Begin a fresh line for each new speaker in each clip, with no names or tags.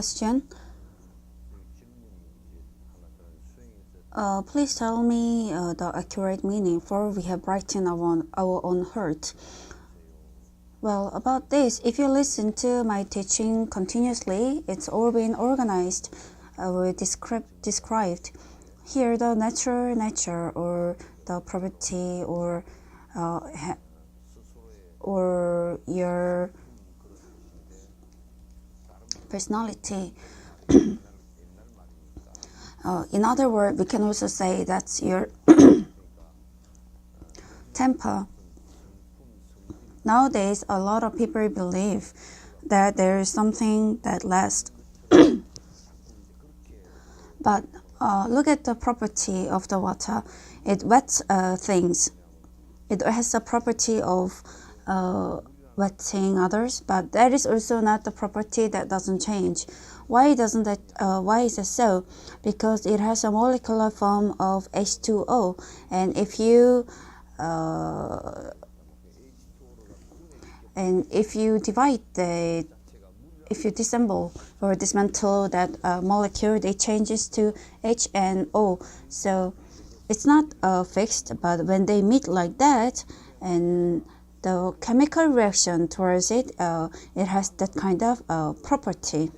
question. Please tell me the accurate meaning, for we have brightened our own heart. Well, about this, if you listen to my teaching continuously, it's all been organized or described. Here, the nature, or the property, or your personality. In other words, we can also say that's your temper. Nowadays, a lot of people believe that there is something that lasts. But look at the property of the water. It wets things. It has the property of wetting others, but that is also not the property that doesn't change. Why doesn't that? Why is it so? Because it has a molecular form of H2O, and if you disassemble or dismantle that molecule, it changes to H and O. So it's not fixed, but when they meet like that, and the chemical reaction towards it, it has that kind of property.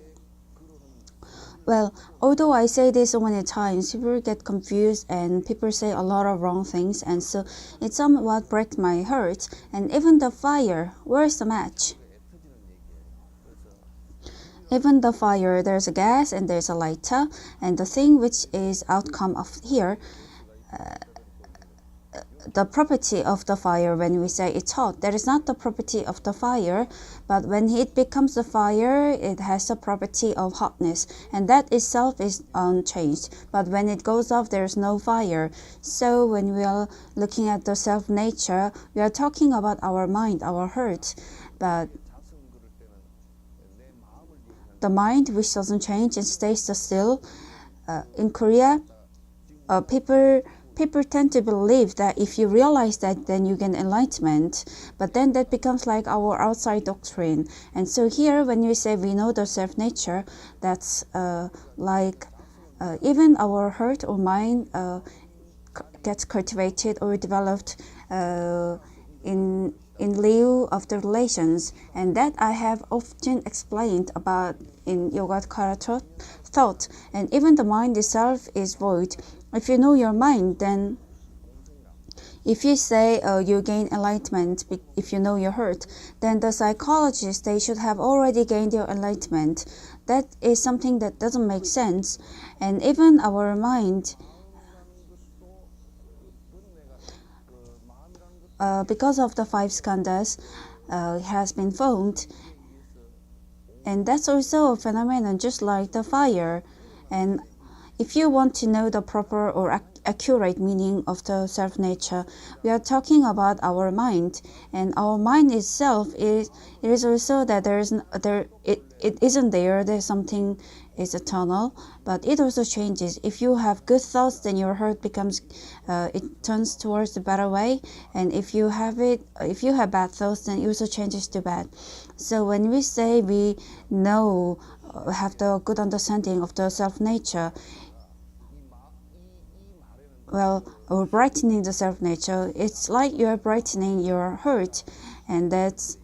Well, although I say this so many times, people get confused and people say a lot of wrong things, and so it somewhat breaks my heart. And even the fire, where's the match? Even the fire, there's a gas and there's a lighter, and the thing which is outcome of here, the property of the fire, when we say it's hot, that is not the property of the fire, but when it becomes a fire, it has the property of hotness, and that itself is unchanged. But when it goes off, there's no fire. So when we are looking at the self-nature, we are talking about our mind, our heart, but the mind which doesn't change and stays still. In Korea, people tend to believe that if you realize that, then you get enlightenment. But then that becomes like our outside doctrine. And so here, when we say we know the self-nature, that's like even our heart or mind gets cultivated or developed in lieu of the relations. And that I have often explained about in Yogacara thought. And even the mind itself is void. If you know your mind, then if you say you gain enlightenment, if you know your heart, then the psychologists, they should have already gained their enlightenment. That is something that doesn't make sense. And even our mind, because of the 5 skandhas, has been formed. And that's also a phenomenon just like the fire. And if you want to know the proper or accurate meaning of the self-nature, we are talking about our mind. And our mind itself it is also that it isn't there. There's something is eternal, but it also changes. If you have good thoughts, then your heart becomes it turns towards the better way. And if you have bad thoughts, then it also changes to bad. So when we say we know, have the good understanding of the self-nature, well, or brightening the self-nature, it's like you're brightening your heart, and that's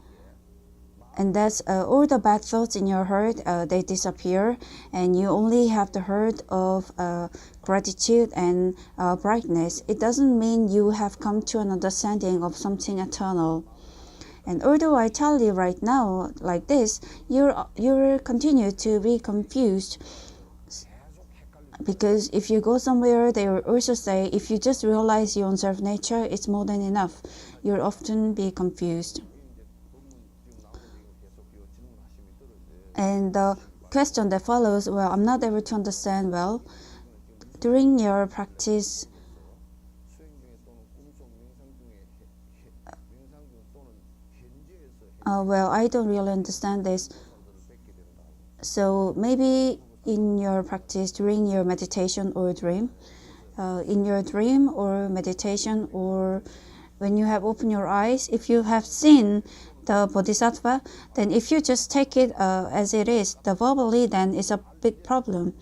all the bad thoughts in your heart, they disappear, and you only have the heart of gratitude and brightness. It doesn't mean you have come to an understanding of something eternal. And although I tell you right now like this, you're continue to be confused. Because if you go somewhere, they will also say, if you just realize your own self-nature, it's more than enough. You'll often be confused. And the question that follows, well, I'm not able to understand well. During your practice, well, I don't really understand this. So maybe in your practice during your meditation or dream, in your dream or meditation, or when you have opened your eyes, if you have seen the bodhisattva, then if you just take it as it is, the verbally, then it's a big problem.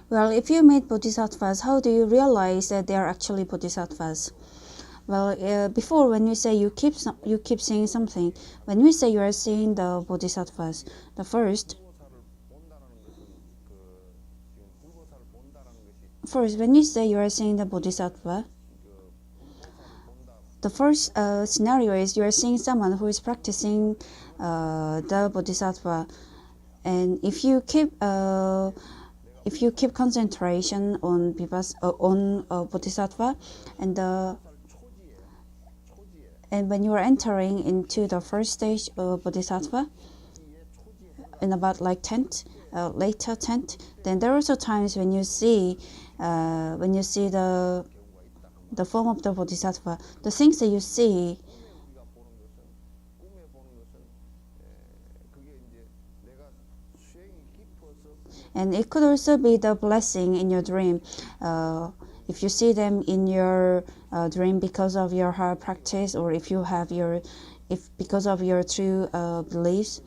Well, if you meet bodhisattvas, how do you realize that they are actually bodhisattvas? Well, before when you say you keep seeing something, when we say you are seeing the bodhisattvas, the first when you say you are seeing the bodhisattva, the first scenario is you are seeing someone who is practicing the bodhisattva, and if you keep concentration on bodhisattva, and when you are entering into the first stage of bodhisattva, in about like later 10th, then there are also times when you see the form of the bodhisattva, the things that you see. And it could also be the blessing in your dream. If you see them in your dream because of your hard practice, or if because of your true beliefs,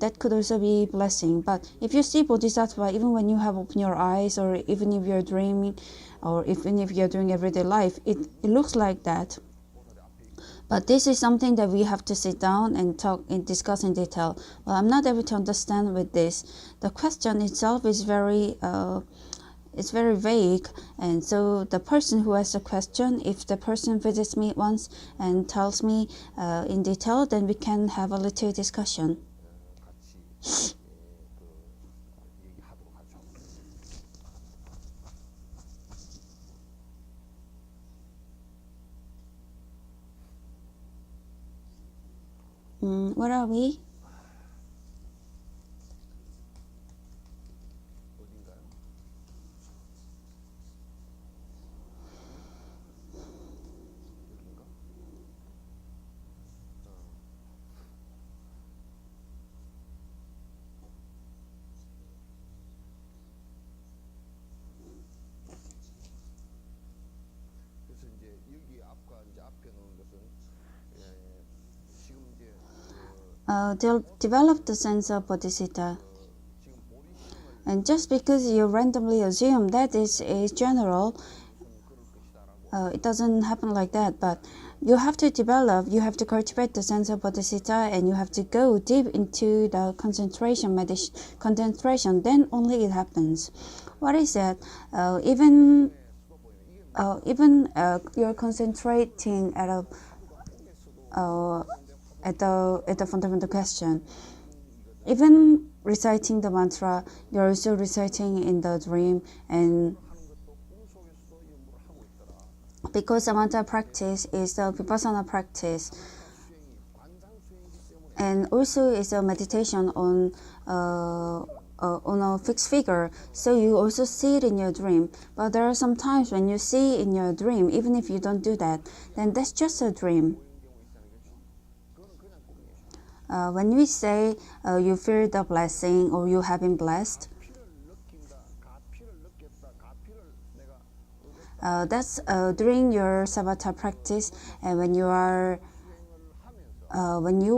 that could also be blessing. But if you see bodhisattva, even when you have opened your eyes, or even if you're dreaming, or even if you're doing everyday life, it looks like that. But this is something that we have to sit down and discuss in detail. Well, I'm not able to understand with this. The question itself is very vague, and so the person who asks the question, if the person visits me once and tells me in detail, then we can have a little discussion. Where are we? They'll develop the sense of bodhicitta. And just because you randomly assume that is general, it doesn't happen like that. But you have to cultivate the sense of bodhicitta, and you have to go deep into the concentration, then only it happens. What is that? Even you're concentrating at the fundamental question. Even reciting the mantra, you're also reciting in the dream, and because the mantra practice is the vipassana practice, and also is a meditation on a fixed figure, so you also see it in your dream. But there are some times when you see in your dream, even if you don't do that, then that's just a dream. When we say you feel the blessing, or you have been blessed, that's during your samatha practice, and when you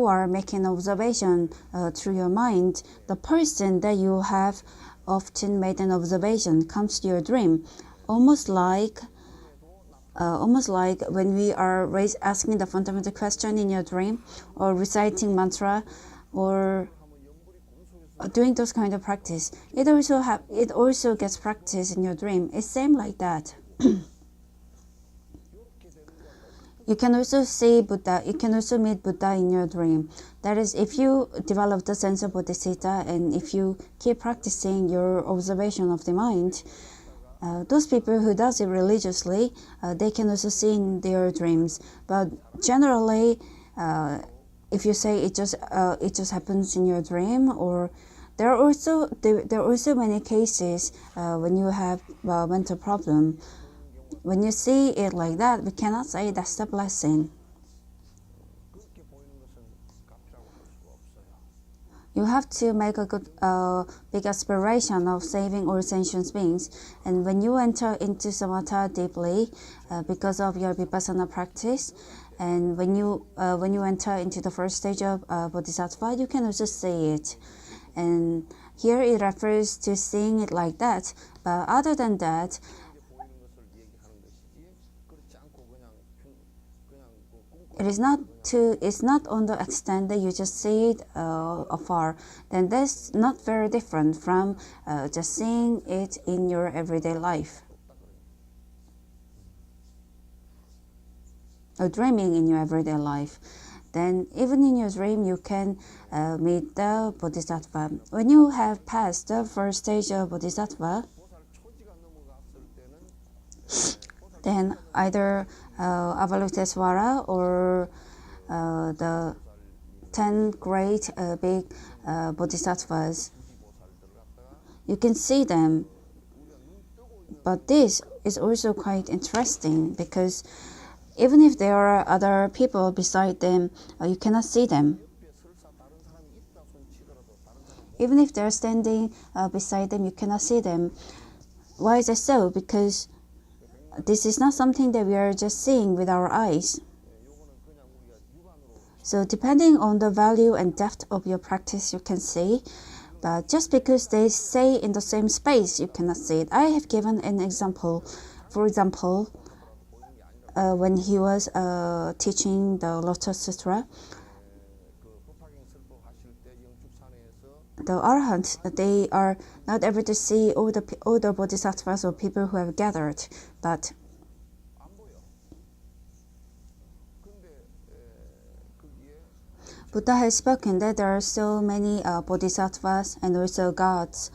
are making observation through your mind, the person that you have often made an observation comes to your dream, almost like when we are asking the fundamental question in your dream, or reciting mantra, or doing those kind of practice. It also gets practice in your dream. It's same like that. You can also see Buddha. You can also meet Buddha in your dream. That is, if you develop the sense of bodhicitta, and if you keep practicing your observation of the mind, those people who does it religiously, they can also see in their dreams. But generally, if you say it just happens in your dream, or There are also many cases when you have a mental problem. When you see it like that, we cannot say that's the blessing. You have to make a big aspiration of saving all sentient beings. And when you enter into samatha deeply, because of your vipassana practice, and when you enter into the first stage of bodhisattva, you can also see it. And here it refers to seeing it like that. But other than that, it's not on the extent that you just see it afar. Then that's not very different from just seeing it in your everyday life. Or dreaming in your everyday life. Then even in your dream you can meet the bodhisattva. When you have passed the first stage of bodhisattva, then either Avalokitesvara or the 10 great big bodhisattvas, you can see them. But this is also quite interesting because even if there are other people beside them, you cannot see them. Even if they're standing beside them, you cannot see them. Why is that so? Because this is not something that we are just seeing with our eyes. So depending on the value and depth of your practice, you can see. But just because they stay in the same space, you cannot see it. I have given an example. For example, when he was teaching the Lotus Sutra, the Arahants, they are not able to see all the bodhisattvas or people who have gathered, but Buddha has spoken that there are so many bodhisattvas and also gods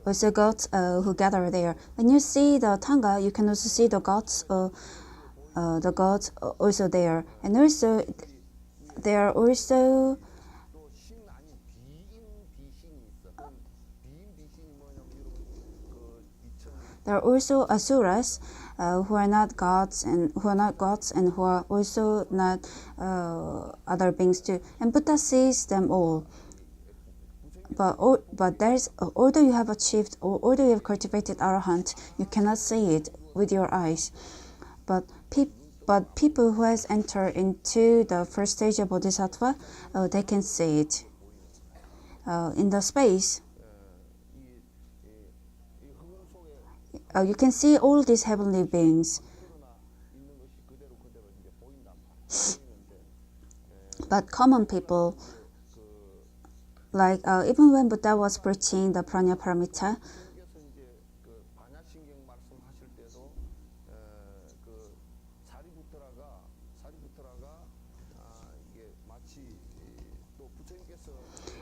who gather there. When you see the Tanga, you can also see the gods also there, and also there are also asuras who are not gods and who are also not other beings too. And Buddha sees them all. But there's although you have achieved or although you have cultivated arahant, you cannot see it with your eyes. But people who has entered into the first stage of bodhisattva, they can see it in the space. You can see all these heavenly beings. But common people, like even when Buddha was preaching the Prajnaparamita,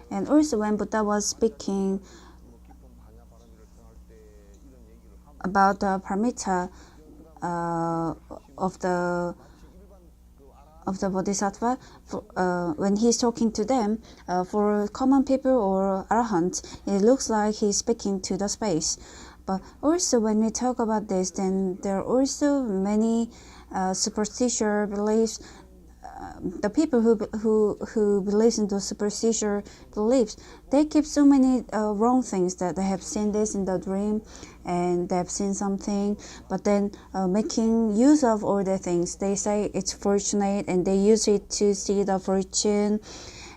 and also when Buddha was speaking about the paramita of the bodhisattva, when he's talking to them, for common people or arahant, it looks like he's speaking to the space. But also when we talk about this, then there are also many superstitious beliefs. The people who believes in those superstitious beliefs, they keep so many wrong things, that they have seen this in the dream and they have seen something, but then making use of all the things, they say it's fortunate and they use it to see the fortune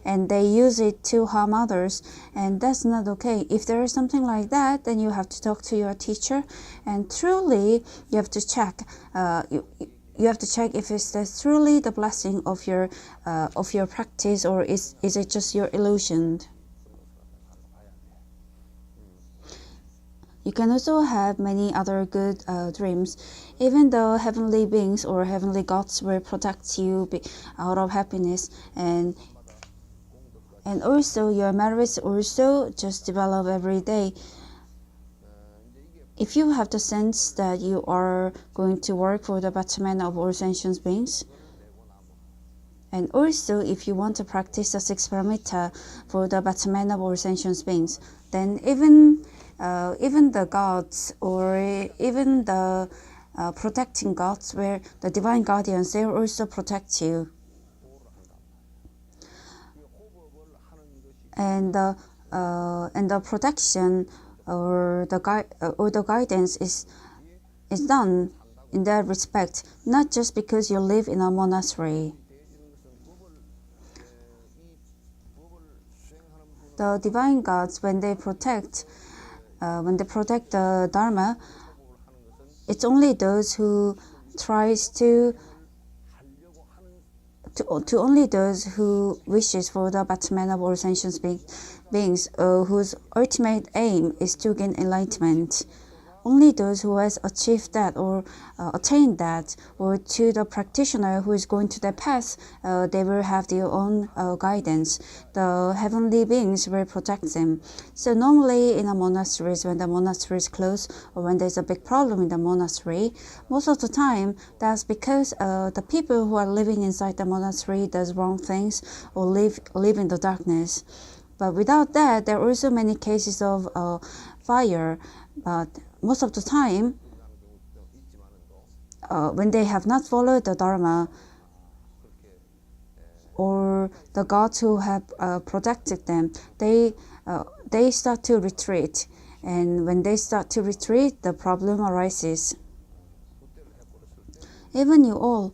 and they use it to harm others, and that's not okay. If there is something like that, then you have to talk to your teacher, and truly you have to check you have to check if it's truly the blessing of your practice, or is it just your illusion. You can also have many other good dreams, even though heavenly beings or heavenly gods will protect you out of happiness, and also your merits also just develop every day. If you have the sense that you are going to work for the betterment of all sentient beings, And also, if you want to practice the six paramita for the betterment of all sentient beings, then even the gods or even the protecting gods, where the divine guardians, they will also protect you. And the protection or the guidance is done in that respect, not just because you live in a monastery. The divine gods, when they protect the Dharma, it's only those who tries to only those who wishes for the betterment of all sentient beings, whose ultimate aim is to gain enlightenment. Only those who has achieved that or attained that, or to the practitioner who is going to that path, they will have their own guidance. The heavenly beings will protect them. So normally in a monasteries, when the monastery is closed or when there's a big problem in the monastery, most of the time that's because the people who are living inside the monastery does wrong things or live in the darkness. But without that, there are also many cases of fire. But most of the time, when they have not followed the Dharma, or the gods who have protected them, they start to retreat. And when they start to retreat, the problem arises. Even you all,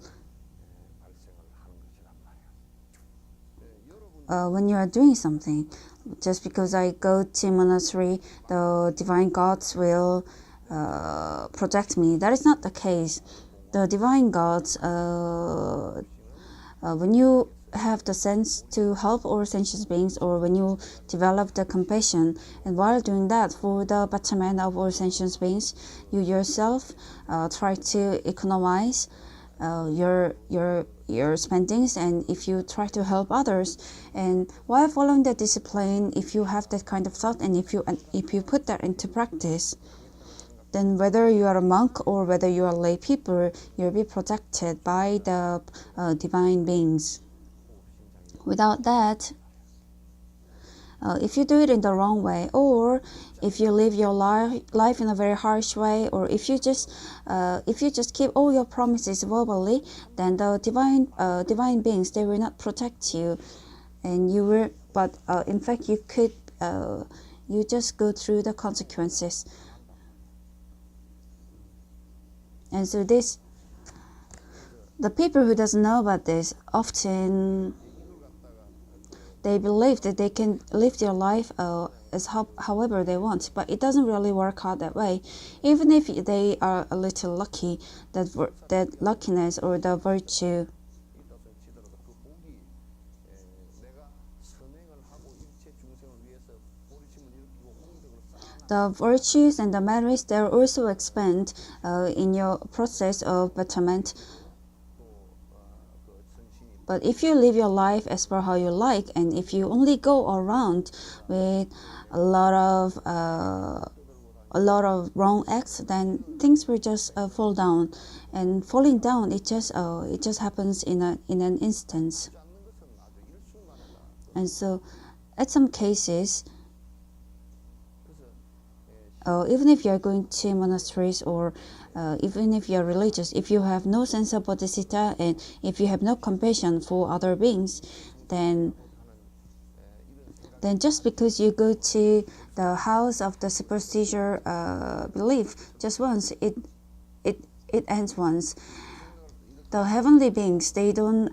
when you are doing something, just because I go to monastery, the divine gods will protect me. That is not the case. The divine gods, when you have the sense to help all sentient beings, or when you develop the compassion, and while doing that for the betterment of all sentient beings, you yourself try to economize your spendings, and if you try to help others, and while following the discipline, if you have that kind of thought, and if you put that into practice, then whether you are a monk or whether you are lay people, you'll be protected by the divine beings. Without that, if you do it in the wrong way, or if you live your life in a very harsh way, or if you just keep all your promises verbally, then the divine beings, they will not protect you, and you will. But in fact, you could you just go through the consequences. And so the people who doesn't know about this, often they believe that they can live their life however they want, but it doesn't really work out that way. Even if they are a little lucky, that luckiness or the virtue, the virtues and the merits, they also expand in your process of betterment. But if you live your life as per how you like, and if you only go around with a lot of wrong acts, then things will just fall down. And falling down, it just happens in an instance. And so, at some cases, even if you are going to monasteries, or even if you are religious, if you have no sense of bodhicitta, and if you have no compassion for other beings, then just because you go to the house of the superstitious belief just once, it ends once. The heavenly beings, they don't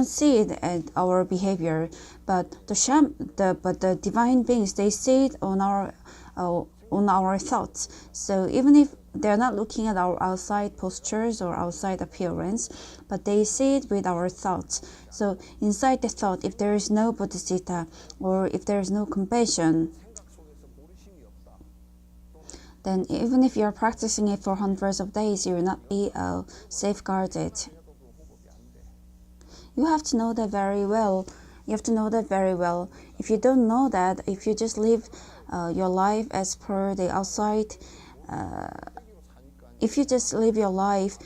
see it at our behavior, but the divine beings, they see it on our thoughts. So even if they're not looking at our outside postures or outside appearance, but they see it with our thoughts. So inside the thought, if there is no bodhicitta, or if there is no compassion, then even if you're practicing it for hundreds of days, you will not be safeguarded. You have to know that very well. If you don't know that, if you just live your life as per the outside, if you just live your life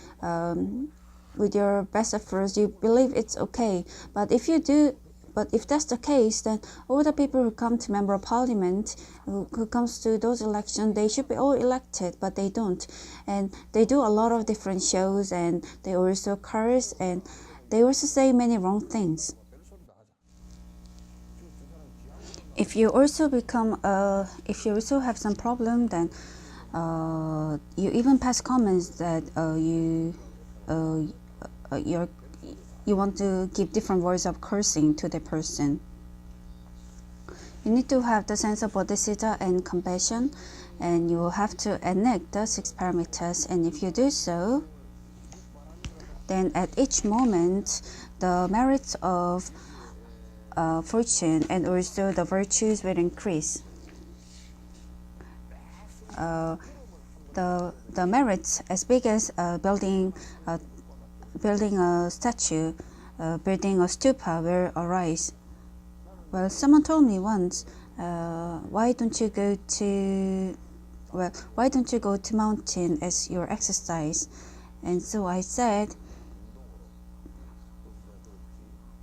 with your best efforts, you believe it's okay. But if you do, but if that's the case, then all the people who come to member of parliament, who comes to those elections, they should be all elected, but they don't. And they do a lot of different shows, and they also curse, and they also say many wrong things. If you also if you also have some problem, then you even pass comments that you want to give different words of cursing to the person. You need to have the sense of bodhisattva and compassion, and you will have to enact the 6 parameters. And if you do so, then at each moment, the merits of fortune and also the virtues will increase. The merits as big as building a statue, building a stupa will arise. Well, someone told me once, why don't you go to mountain as your exercise? And so I said,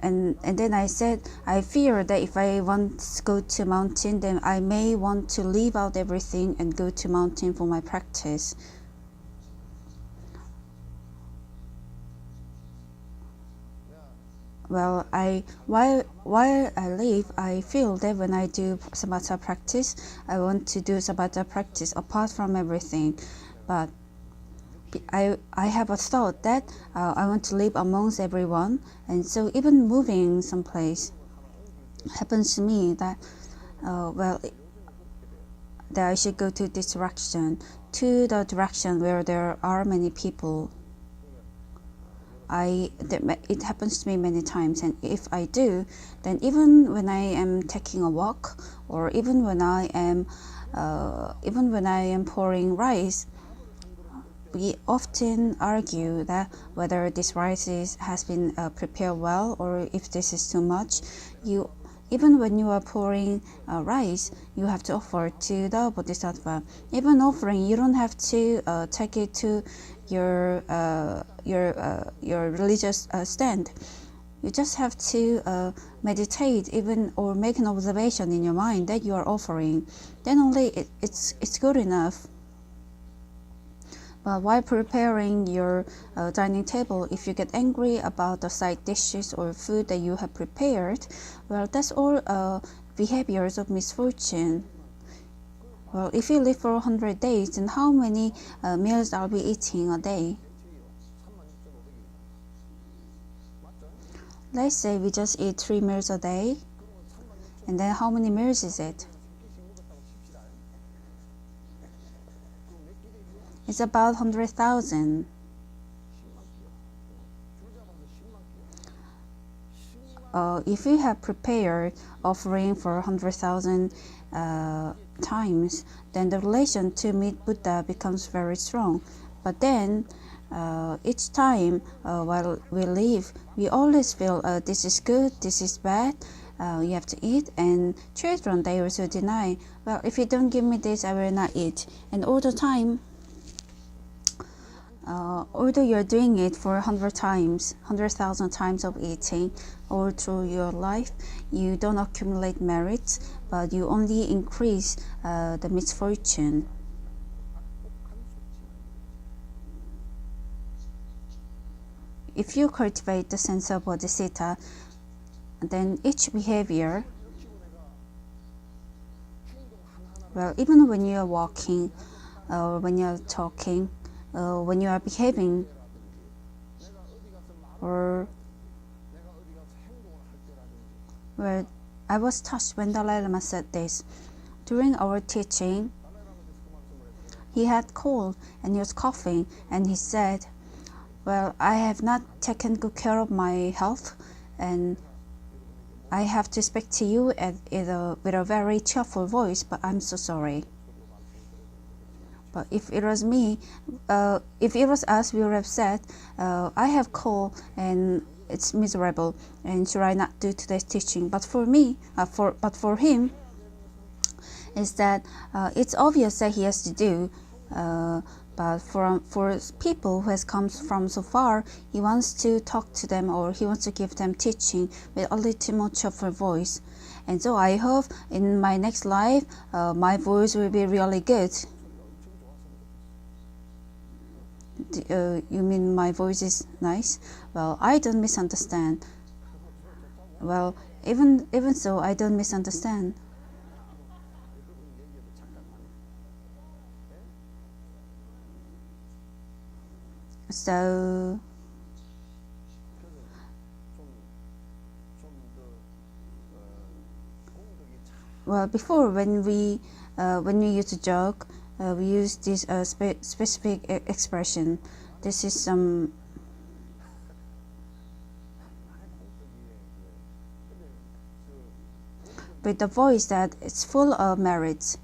and then I said, I fear that if I want to go to mountain, then I may want to leave out everything and go to mountain for my practice. Well, while I live, I feel that when I do samatha practice, I want to do samatha practice apart from everything. But I have a thought that I want to live amongst everyone, and so even moving someplace happens to me that that I should go to this direction, to the direction where there are many people. It happens to me many times, and if I do, then even when I am taking a walk, or even when I am pouring rice, we often argue that whether this rice has been prepared well, or if this is too much. Even when you are pouring rice, you have to offer to the bodhisattva. Even offering, you don't have to take it to your religious stand. You just have to meditate, or make an observation in your mind that you are offering. Then only it's good enough. But while preparing your dining table, if you get angry about the side dishes or food that you have prepared, well, that's all behaviors of misfortune. Well, if you live for 100 days, then how many meals are we eating a day? Let's say we just eat 3 meals a day, and then how many meals is it? It's about 100,000. If you have prepared offering for 100,000 times, then the relation to meet Buddha becomes very strong. But then each time while we live, we always feel this is good, this is bad. You have to eat, and children, they also deny. Well, if you don't give me this, I will not eat. And all the time, although you're doing it for 100,000 times of eating all through your life, you don't accumulate merits, but you only increase the misfortune. If you cultivate the sense of bodhisattva, then each behavior, well, even when you are walking, or when you are talking, when you are behaving, or well, I was touched when Dalai Lama said this. During our teaching, he had cold and he was coughing, and he said, well, I have not taken good care of my health, and I have to speak to you with a very cheerful voice, but I'm so sorry. But if it was me, if it was us, we would have said, I have cold and it's miserable, and should I not do today's teaching? But for me, but for him, is that it's obvious that he has to do, But for people who has come from so far, he wants to talk to them or he wants to give them teaching with a little much of a voice. And so I hope in my next life, my voice will be really good. You mean my voice is nice? Well, I don't misunderstand. Well, even so, I don't misunderstand. So, well, before when we use a joke, we use this specific expression. This is some with the voice that it's full of merits.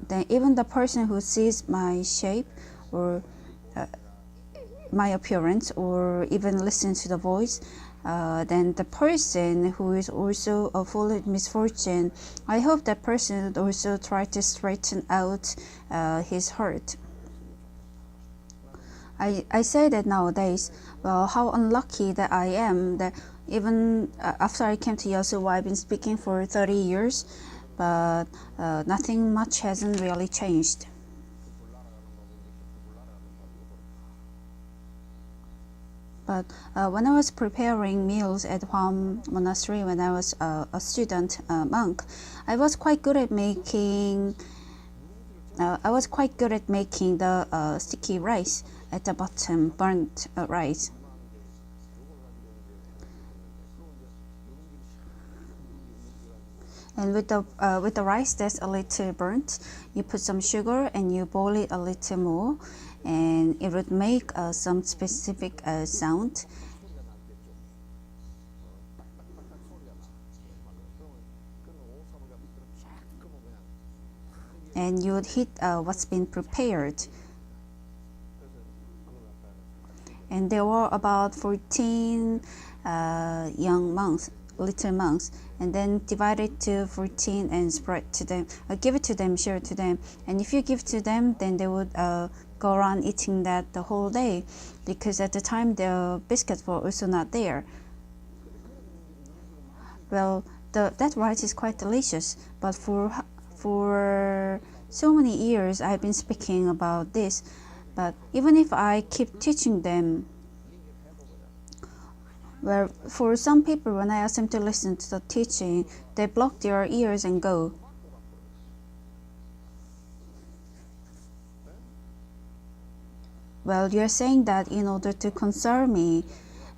Then even the person who sees my shape or my appearance or even listens to the voice, then the person who is also full of misfortune, I hope that person would also try to straighten out his hurt. I say that nowadays, well, how unlucky that I am that even after I came to Yasuo, I've been speaking for 30 years, but nothing much hasn't really changed. But when I was preparing meals at Hwam Monastery when I was a student monk, I was quite good at making. The sticky rice at the bottom, burnt rice. And with the rice that's a little burnt, you put some sugar and you boil it a little more, and it would make some specific sound. And you would hit what's been prepared. And there were about 14 young monks, little monks, and then divide it to 14 and spread to them, give it to them, share it to them. And if you give to them, then they would go around eating that the whole day, because at the time the biscuits were also not there. Well, that rice is quite delicious, but for so many years I've been speaking about this. But even if I keep teaching them, well, for some people, when I ask them to listen to the teaching, they block their ears and go. Well, you're saying that in order to console me,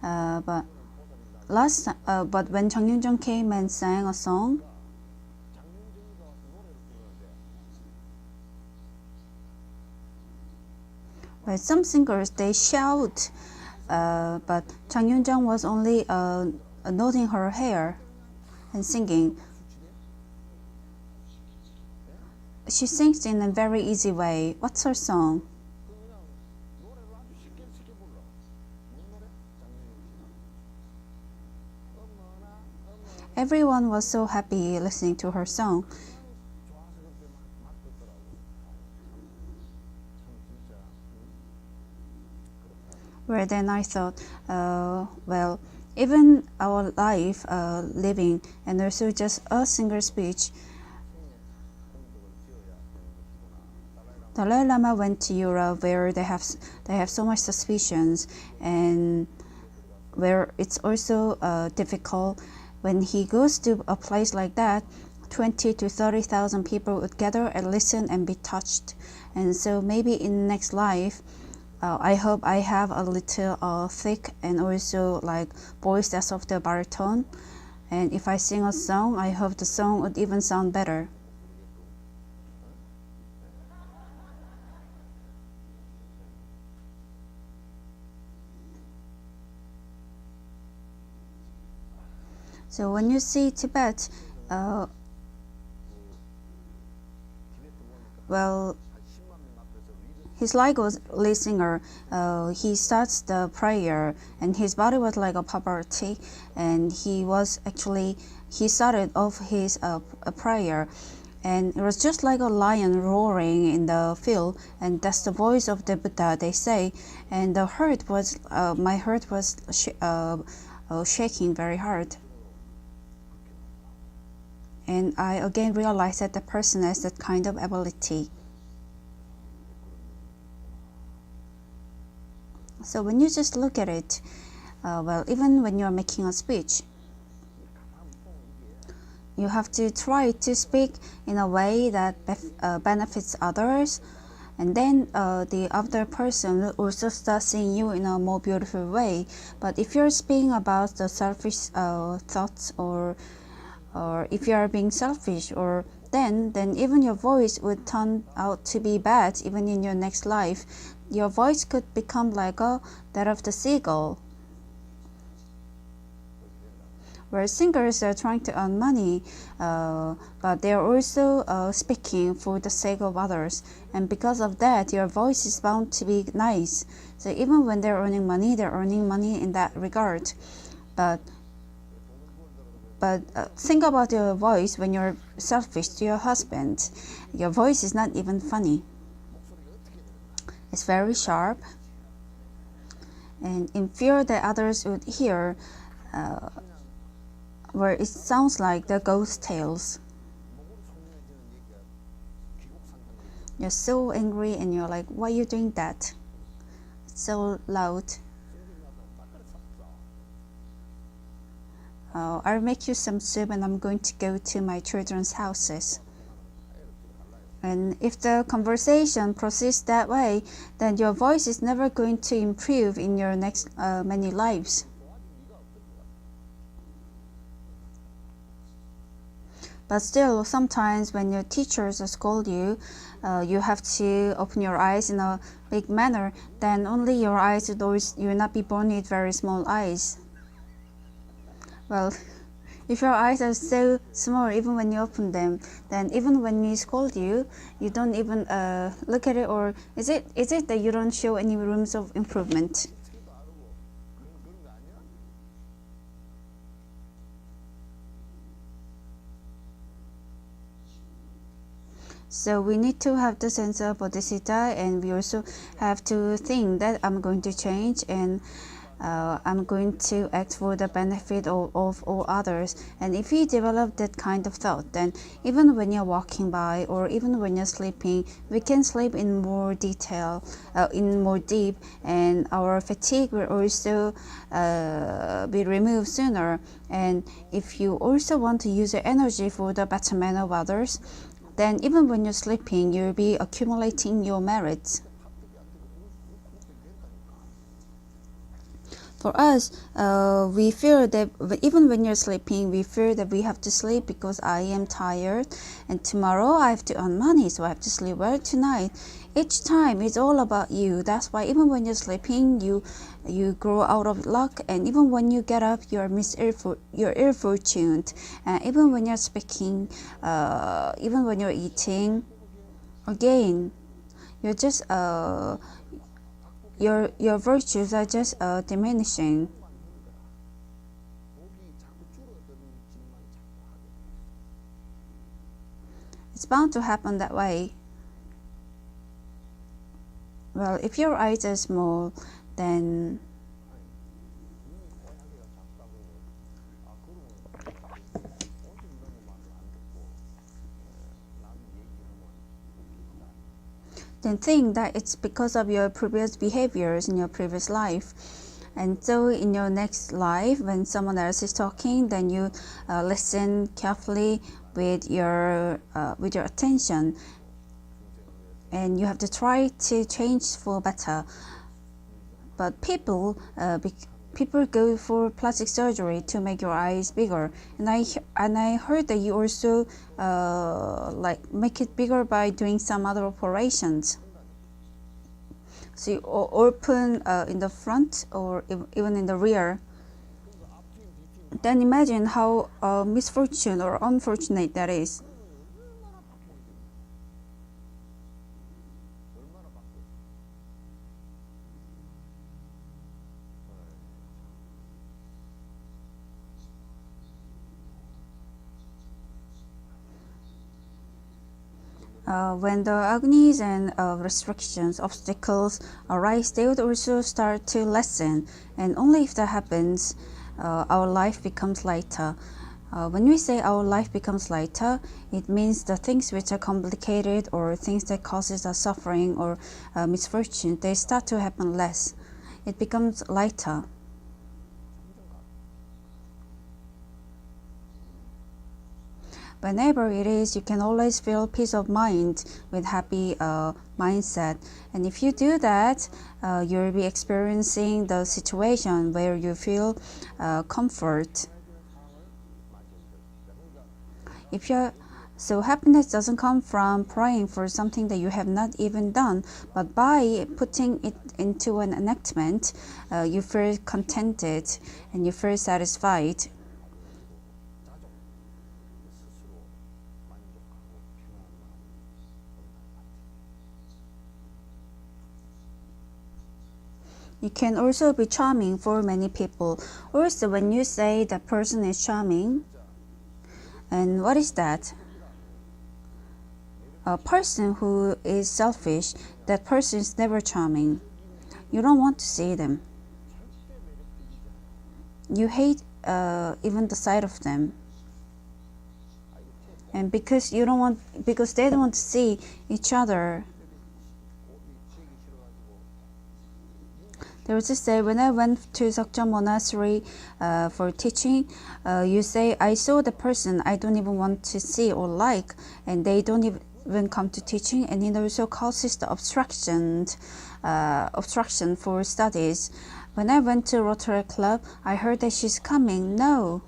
but when Jang Yun-jung came and sang a song, well, some singers they shout, but Jang Yun-jung was only nodding her hair and singing. She sings in a very easy way. What's her song? Everyone was so happy listening to her song. Well, then I thought, well, even our life, living, and also just a single speech. Dalai Lama went to Europe where they have so much suspicions, and where it's also difficult. When he goes to a place like that, 20 to 30,000 people would gather and listen and be touched. And so maybe in next life, I hope I have a little thick and also like voice that's of the baritone. And if I sing a song, I hope the song would even sound better. So when you see Tibet, well, he's like a lead singer. He starts the prayer, and his body was like a paparazzi, and he started off his prayer And it was just like a lion roaring in the field, and that's the voice of the Buddha, they say. And the heart was, my heart was shaking very hard. And I again realized that the person has that kind of ability. So when you just look at it, well, even when you're making a speech, you have to try to speak in a way that benefits others, and then the other person will also start seeing you in a more beautiful way. But if you're speaking about the selfish thoughts, or if you are being selfish, or then even your voice would turn out to be bad. Even in your next life, your voice could become like that of the seagull, where singers are trying to earn money, but they are also speaking for the sake of others, and because of that your voice is bound to be nice. So even when they're earning money in that regard. But think about your voice when you're selfish to your husband. Your voice is not even funny. It's very sharp, and in fear that others would hear, where it sounds like the ghost tales. You're so angry and you're like, why are you doing that? It's so loud. I'll make you some soup and I'm going to go to my children's houses. And if the conversation proceeds that way, then your voice is never going to improve in your next many lives. But still, sometimes when your teachers scold you, you have to open your eyes in a big manner. Then only your eyes you will not be born with very small eyes. Well, if your eyes are so small, even when you open them, then even when we scold you, you don't even look at it. Or is it that you don't show any rooms of improvement? So we need to have the sense of bodhisattva, and we also have to think that I'm going to change, and I'm going to act for the benefit of all others. And if you develop that kind of thought, then even when you're walking by, or even when you're sleeping, we can sleep in more detail, in more deep, and our fatigue will also be removed sooner. And if you also want to use your energy for the betterment of others, then even when you're sleeping, you'll be accumulating your merits. For us, we feel that even when you're sleeping, we feel that we have to sleep because I am tired, and tomorrow I have to earn money, so I have to sleep well tonight. Each time it's all about you. That's why even when you're sleeping, you grow out of luck, and even when you get up, you're ill-fortuned. And even when you're speaking, even when you're eating, again, you're just your virtues are just diminishing. It's bound to happen that way. Well, if your eyes are small, then think that it's because of your previous behaviors in your previous life. And so in your next life, when someone else is talking, then you listen carefully with your attention, and you have to try to change for better. But people go for plastic surgery to make your eyes bigger, and I heard that you also like make it bigger by doing some other operations. So you open in the front, or even in the rear. Then imagine how misfortune or unfortunate that is. when the agnis and restrictions, obstacles arise, they would also start to lessen. And only if that happens, our life becomes lighter. When we say our life becomes lighter, it means the things which are complicated or things that causes us suffering or misfortune, they start to happen less. It becomes lighter. Whenever it is, you can always feel peace of mind with happy mindset. And if you do that, you'll be experiencing the situation where you feel comfort. So happiness doesn't come from praying for something that you have not even done, but by putting it into an enactment, you feel contented and you feel satisfied. You can also be charming for many people. Also, when you say that person is charming, and what is that? A person who is selfish, that person is never charming. You don't want to see them. You hate even the sight of them. And because they don't want to see each other. There was a say when I went to Seokjeon Monastery for teaching, you say, I saw the person I don't even want to see or like, and they don't even come to teaching, and it also causes the obstruction for studies. When I went to Rotary Club, I heard that she's coming. No.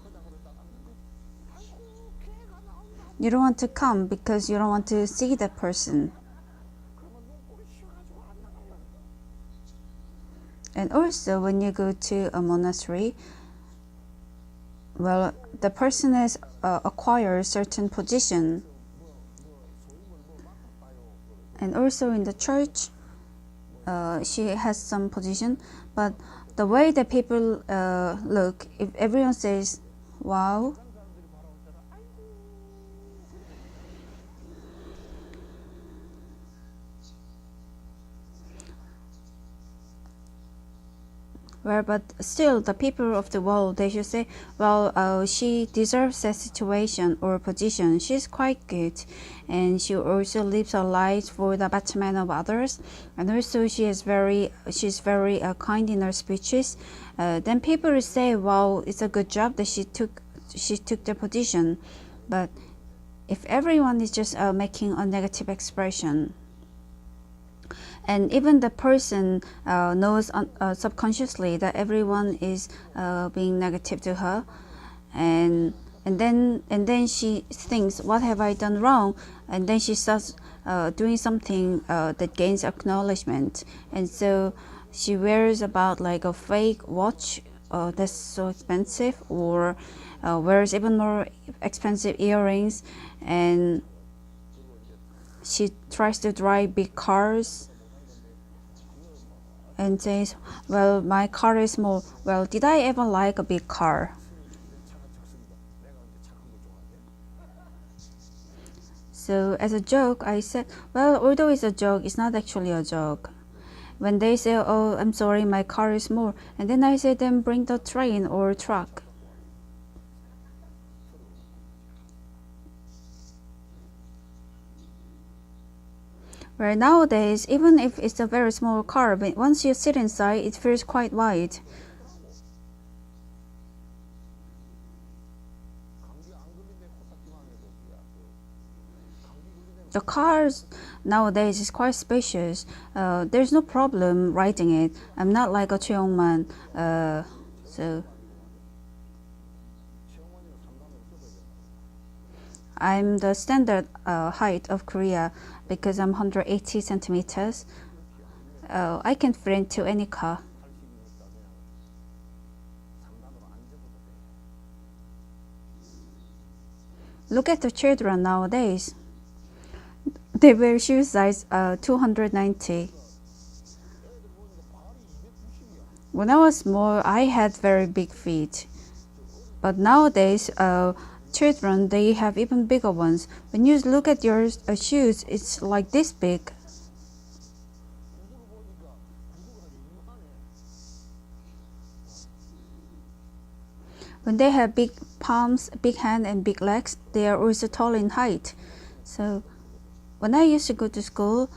You don't want to come because you don't want to see that person. And also, when you go to a monastery, well, the person has acquired certain position. And also in the church, she has some position. But the way that people look, if everyone says, wow, well, but still, the people of the world, they should say, well, she deserves that situation or position. She's quite good, and she also lives her life for the betterment of others, and also she's very kind in her speeches. Then people will say, well, it's a good job that she took the position. But if everyone is just making a negative expression, and even the person knows subconsciously that everyone is being negative to her, and then she thinks, what have I done wrong? And then she starts doing something that gains acknowledgement, and so she wears about like a fake watch that's so expensive, or wears even more expensive earrings, and she tries to drive big cars and says, well, my car is small. Well, did I ever like a big car? So as a joke, I said, well, although it's a joke, it's not actually a joke. When they say, oh, I'm sorry, my car is small, and then I say, then bring the train or truck. Well, nowadays, even if it's a very small car, but once you sit inside, it feels quite wide. The cars nowadays is quite spacious. There's no problem riding it. I'm not like a Cheongman, so I'm the standard height of Korea because I'm 180 centimeters. I can fit into any car. Look at the children nowadays. They wear shoe size 290. When I was small, I had very big feet. But nowadays, children, they have even bigger ones. When you look at your shoes, it's like this big. When they have big palms, big hand, and big legs, they are also tall in height. So when I used to go to school,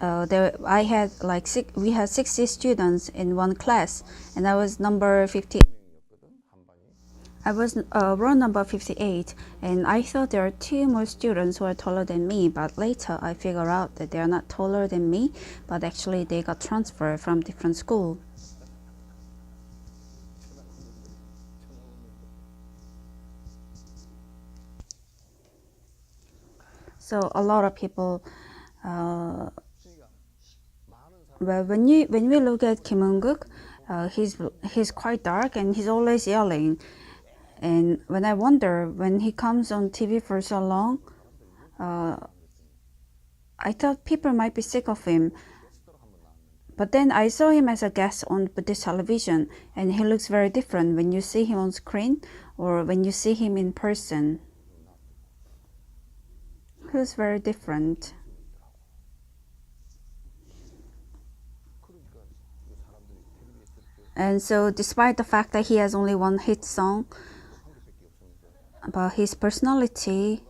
we had 60 students in one class, and I was number 50. I was row number 58, and I thought there are two more students who are taller than me, but later I figured out that they are not taller than me, but actually they got transferred from different school. So a lot of people, well, when we look at Kim Eun-guk, he's quite dark and he's always yelling. And when I wonder, when he comes on TV for so long, I thought people might be sick of him. But then I saw him as a guest on Buddhist television, and he looks very different when you see him on screen or when you see him in person. He's very different. And so despite the fact that he has only one hit song, but his personality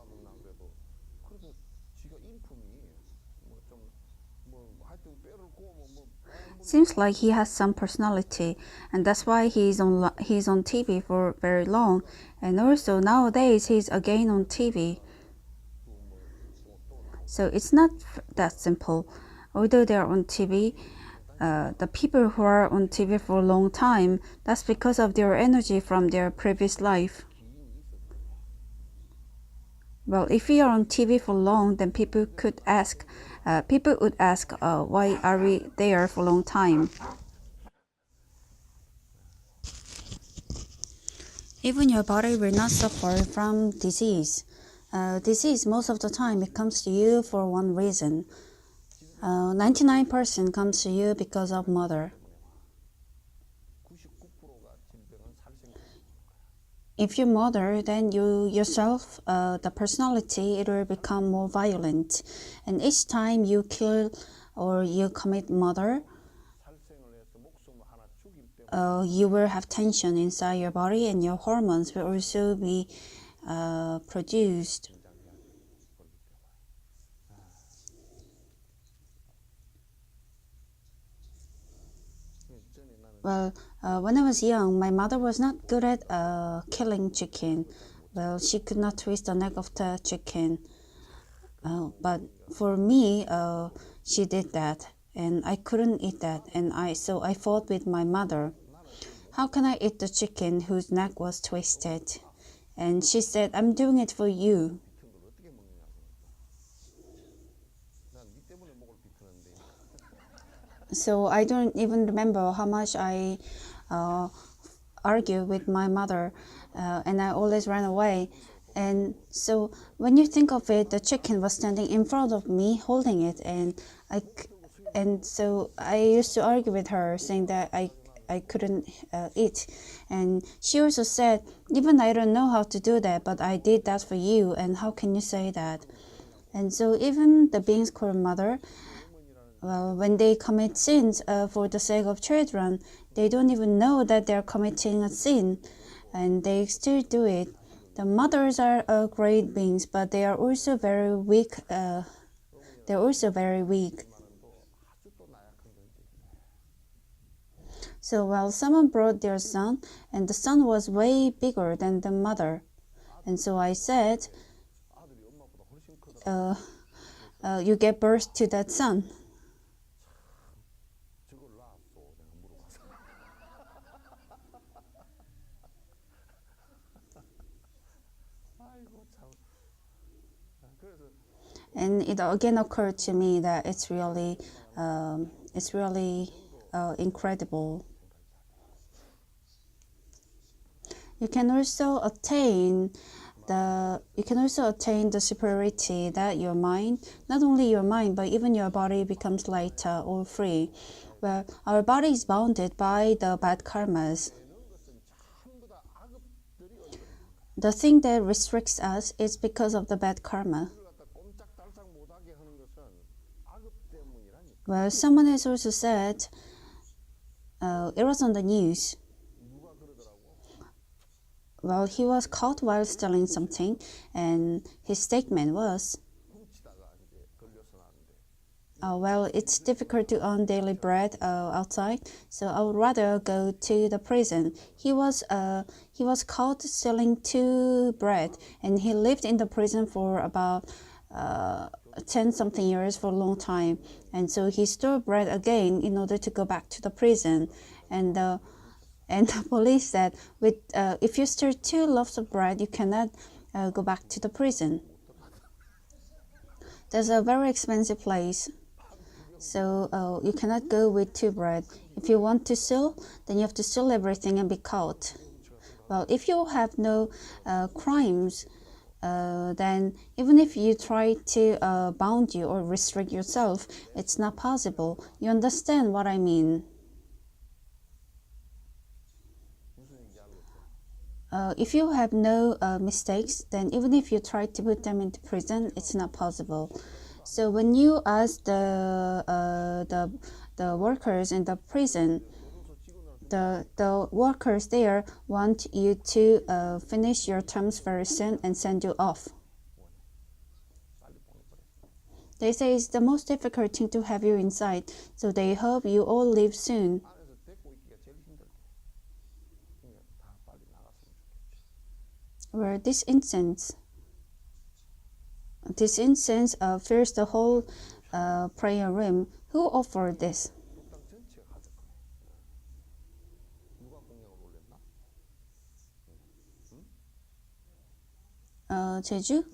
seems like he has some personality, and that's why he's on TV for very long. And also nowadays he's again on TV. So it's not that simple. Although they're on TV, the people who are on TV for a long time, that's because of their energy from their previous life. Well, if we are on TV for long, then people would ask, why are we there for a long time? Even your body will not suffer from disease. Disease, most of the time, it comes to you for one reason. 99% comes to you because of mother. If you mother, then you yourself, the personality, it will become more violent. And each time you kill or you commit murder, you will have tension inside your body, and your hormones will also be produced. Well, when I was young, my mother was not good at killing chicken. Well, she could not twist the neck of the chicken. But for me, she did that, and I couldn't eat that, and so I fought with my mother. How can I eat the chicken whose neck was twisted? And she said, I'm doing it for you. So I don't even remember how much I argued with my mother, and I always ran away. And so when you think of it, the chicken was standing in front of me holding it, and so I used to argue with her, saying that I couldn't eat. And she also said, even I don't know how to do that, but I did that for you, and how can you say that? And so even the beings called mother, well, when they commit sins for the sake of children, they don't even know that they're committing a sin, and they still do it. The mothers are great beings, but they are also very weak. They're also very weak. So, well, someone brought their son, and the son was way bigger than the mother. And so I said, you get birth to that son. And it again occurred to me that it's really incredible. You can also attain the superiority that your mind, not only your mind, but even your body becomes lighter or free. Well, our body is bounded by the bad karmas. the thing that restricts us is because of the bad karma. Well, someone has also said, it was on the news. Well, he was caught while stealing something, and his statement was, well, it's difficult to earn daily bread outside, so I would rather go to the prison. He was caught stealing 2 bread, and he lived in the prison for about 10 something years, for a long time, and so he stole bread again in order to go back to the prison, and the police said, if you steal 2 loaves of bread, you cannot go back to the prison. That's a very expensive place. So you cannot go with 2 bread. If you want to steal, then you have to steal everything and be caught. Well, if you have no crimes, then even if you try to bound you or restrict yourself, it's not possible. You understand what I mean? If you have no mistakes, then even if you try to put them into prison, it's not possible. So when you ask the workers in the prison, the workers there want you to finish your terms very soon and send you off. They say it's the most difficult thing to have you inside, so they hope you all leave soon. Where this incense fills the whole prayer room. Who offered this? 제주?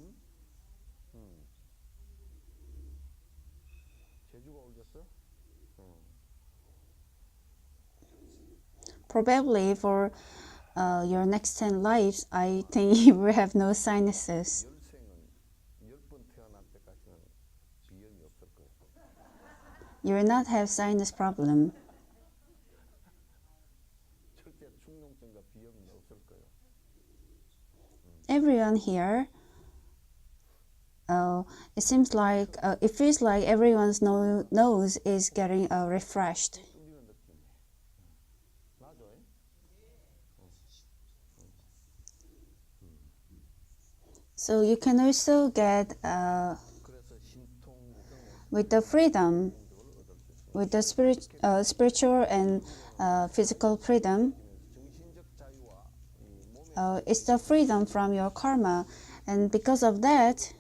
Probably for your next 10 lives, I think you will have no sinuses. You will not have sinus problem. Everyone here, it seems like, it feels like everyone's nose is getting refreshed. So you can also get, with the freedom, with the spiritual and physical freedom, it's the freedom from your karma, and because of that,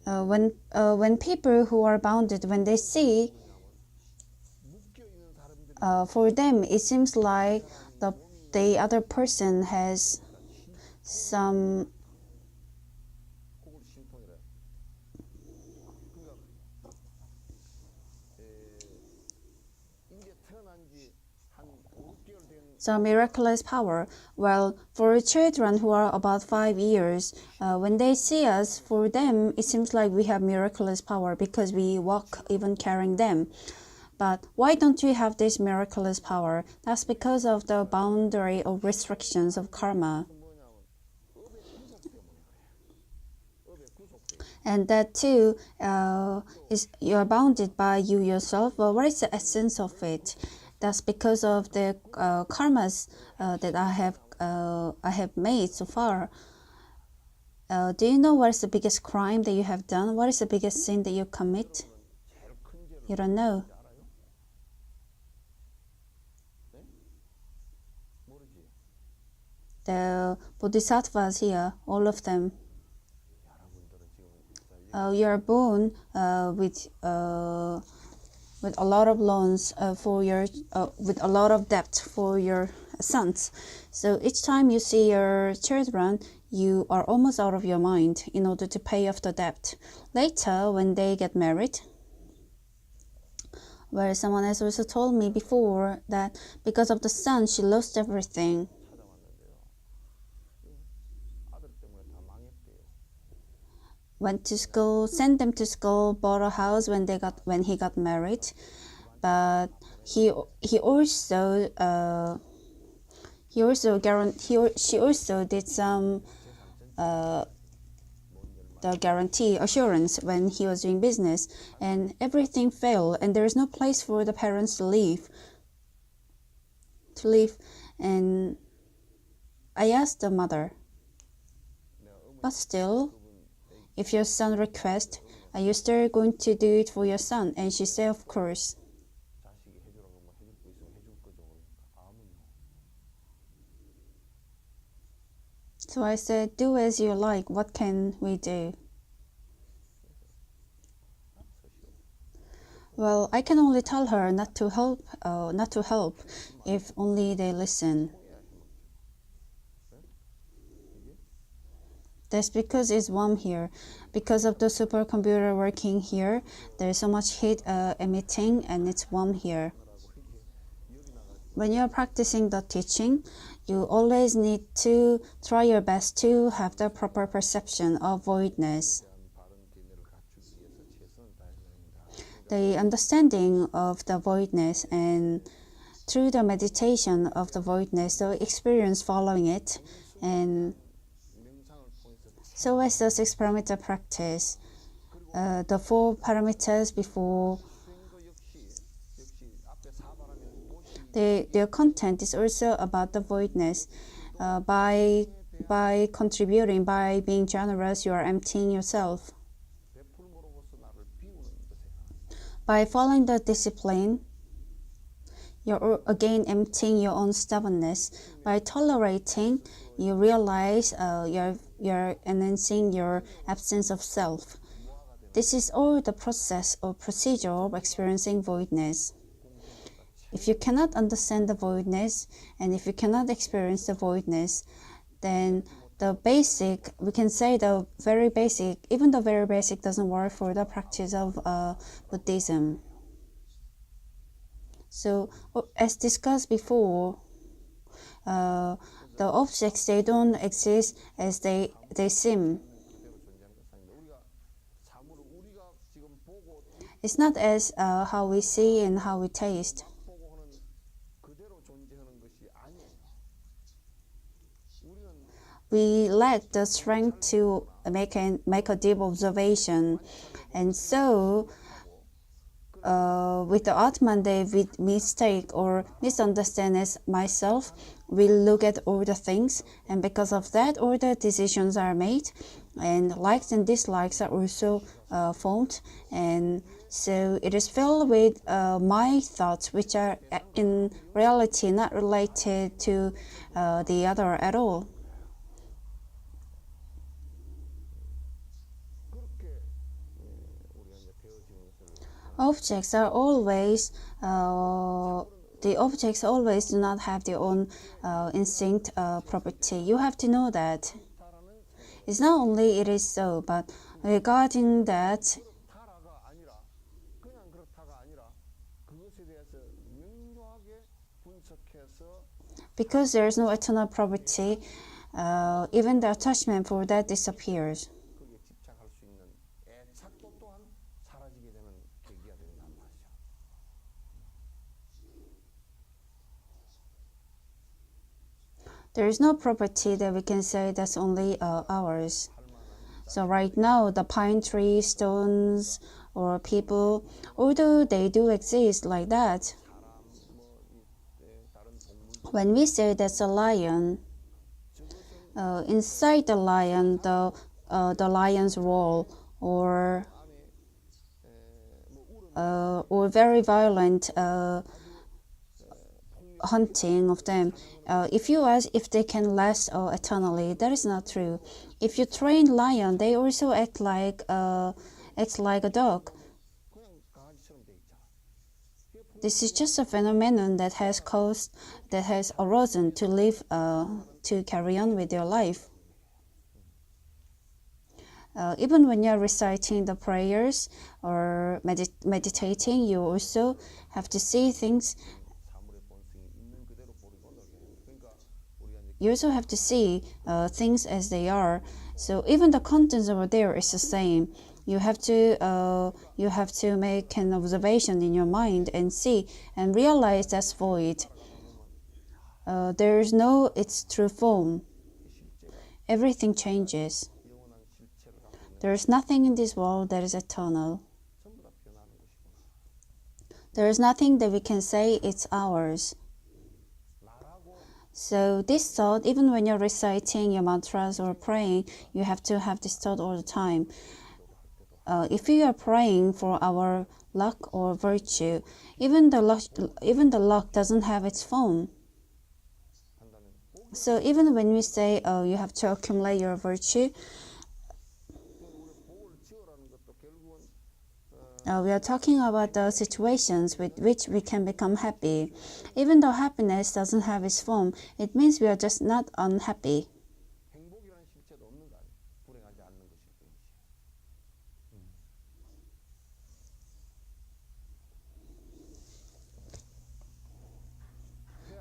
when people who are bounded, when they see, for them it seems like the other person has some miraculous power. Well, for children who are about 5 years, when they see us, for them it seems like we have miraculous power because we walk even carrying them. But why don't we have this miraculous power? That's because of the boundary or restrictions of karma. And that too is you're bounded by you yourself. Well, what is the essence of it? That's because of the karmas that I have made so far. Do you know what is the biggest crime that you have done? What is the biggest sin that you commit? You don't know. The bodhisattvas here, all of them. You are born with a lot of loans for your, with a lot of debt for your sons. So each time you see your children, you are almost out of your mind in order to pay off the debt. Later, when they get married, where someone has also told me before that because of the son, she lost everything. Went to school, sent them to school, bought a house when he got married, but he also she also did some the guarantee assurance when he was doing business, and everything failed, and there is no place for the parents to live. And I asked the mother, but still, if your son requests, are you still going to do it for your son? And she said, of course. So I said, do as you like. What can we do? Well, I can only tell her not to help if only they listen. That's because it's warm here. Because of the supercomputer working here, there's so much heat emitting, and it's warm here. When you're practicing the teaching, you always need to try your best to have the proper perception of voidness. The understanding of the voidness, and through the meditation of the voidness, the experience following it, and so as this experimental practice, the 4 parameters before, their content is also about the voidness. By contributing, by being generous, you are emptying yourself. By following the discipline, you're again emptying your own stubbornness. By tolerating, you realize you're enhancing your absence of self. This is all the process or procedure of experiencing voidness. If you cannot understand the voidness, and if you cannot experience the voidness, then the basic, we can say the very basic, even the very basic doesn't work for the practice of Buddhism. So, as discussed before, the objects, they don't exist as they seem. It's not as how we see and how we taste. We lack the strength to make a deep observation, and so with the Atman, we mistake or misunderstand as myself. We look at all the things, and because of that, all the decisions are made, and likes and dislikes are also formed, and so it is filled with my thoughts, which are in reality not related to the other at all. Objects are always, the objects always do not have their own instinct property. You have to know that. It's not only it is so, but regarding that, because there is no eternal property, even the attachment for that disappears. There is no property that we can say that's only ours. So right now, the pine tree, stones, or people, although they do exist like that, when we say that's a lion, inside the lion, the lion's roar, or very violent hunting of them. If you ask if they can last eternally, that is not true. If you train lion, they also act like a dog. This is just a phenomenon that has arisen to live, to carry on with your life. Even when you're reciting the prayers or meditating, you also have to see things. You also have to see things as they are. So even the contents over there is the same. You have to make an observation in your mind and see and realize that's void. there is no its true form. Everything changes. There is nothing in this world that is eternal. There is nothing that we can say it's ours. So this thought, even when you're reciting your mantras or praying, you have to have this thought all the time. If we are praying for our luck or virtue, even the luck doesn't have its form. So even when we say, oh, you have to accumulate your virtue, we are talking about the situations with which we can become happy. Even though happiness doesn't have its form, it means we are just not unhappy.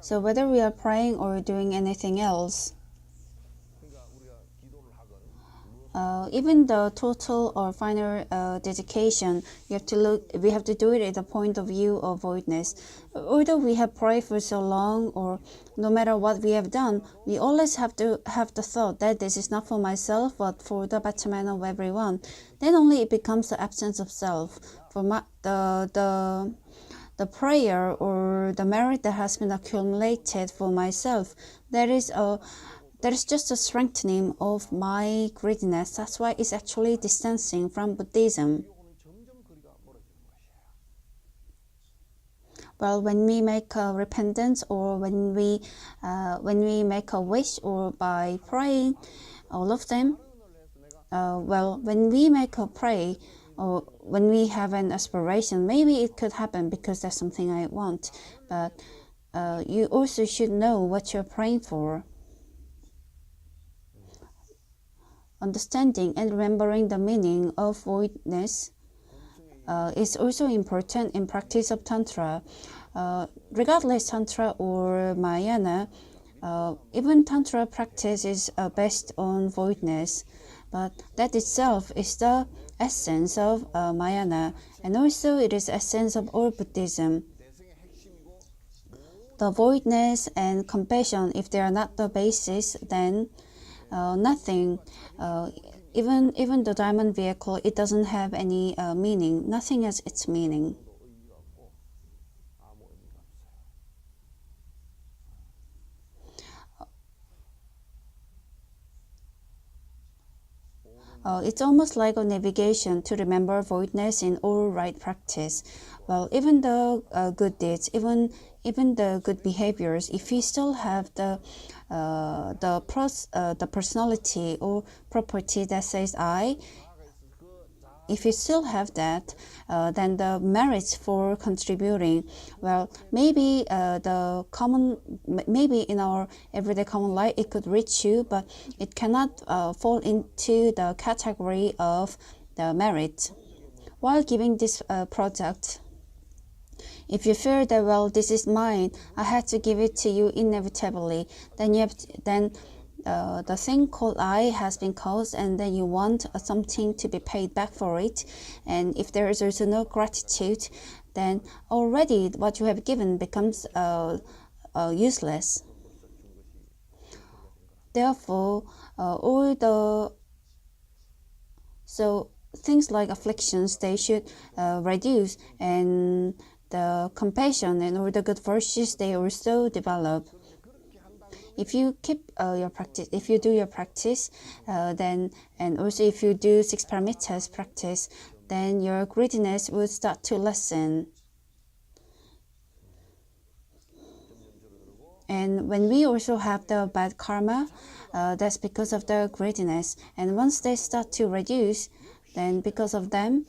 So whether we are praying or doing anything else, even the total or final dedication, we have to do it at the point of view of voidness. Although we have prayed for so long, or no matter what we have done, we always have to have the thought that this is not for myself, but for the betterment of everyone. Then only it becomes the absence of self. For the prayer or the merit that has been accumulated for myself, that is just a strengthening of my greediness. That's why it's actually distancing from Buddhism. Well, when we make a repentance, or when we make a wish, or by praying, all of them. Well, when we make a pray, or when we have an aspiration, maybe it could happen because that's something I want. But you also should know what you're praying for. Understanding and remembering the meaning of voidness is also important in practice of Tantra. Regardless Tantra or Mahayana, even Tantra practice is based on voidness, but that itself is the essence of Mahayana, and also it is essence of all Buddhism. The voidness and compassion, if they are not the basis, then nothing. Even the diamond vehicle, it doesn't have any meaning. Nothing has its meaning. It's almost like a navigation to remember voidness in all right practice. Well, even the good deeds, even the good behaviors, if we still have the personality or property that says I, if you still have that, then the merits for contributing, well, maybe maybe in our everyday common life it could reach you, but it cannot fall into the category of the merit. While giving this product, if you feel that, well, this is mine, I had to give it to you inevitably, then the thing called I has been caused, and then you want something to be paid back for it. And if there is also no gratitude, then already what you have given becomes useless. Therefore, so things like afflictions, they should reduce, and the compassion and all the good virtues, they also develop. If you keep your practice, if you do your practice, then, and also if you do 6 paramitas practice, then your greediness will start to lessen. And when we also have the bad karma, that's because of the greediness. And once they start to reduce, then because of them,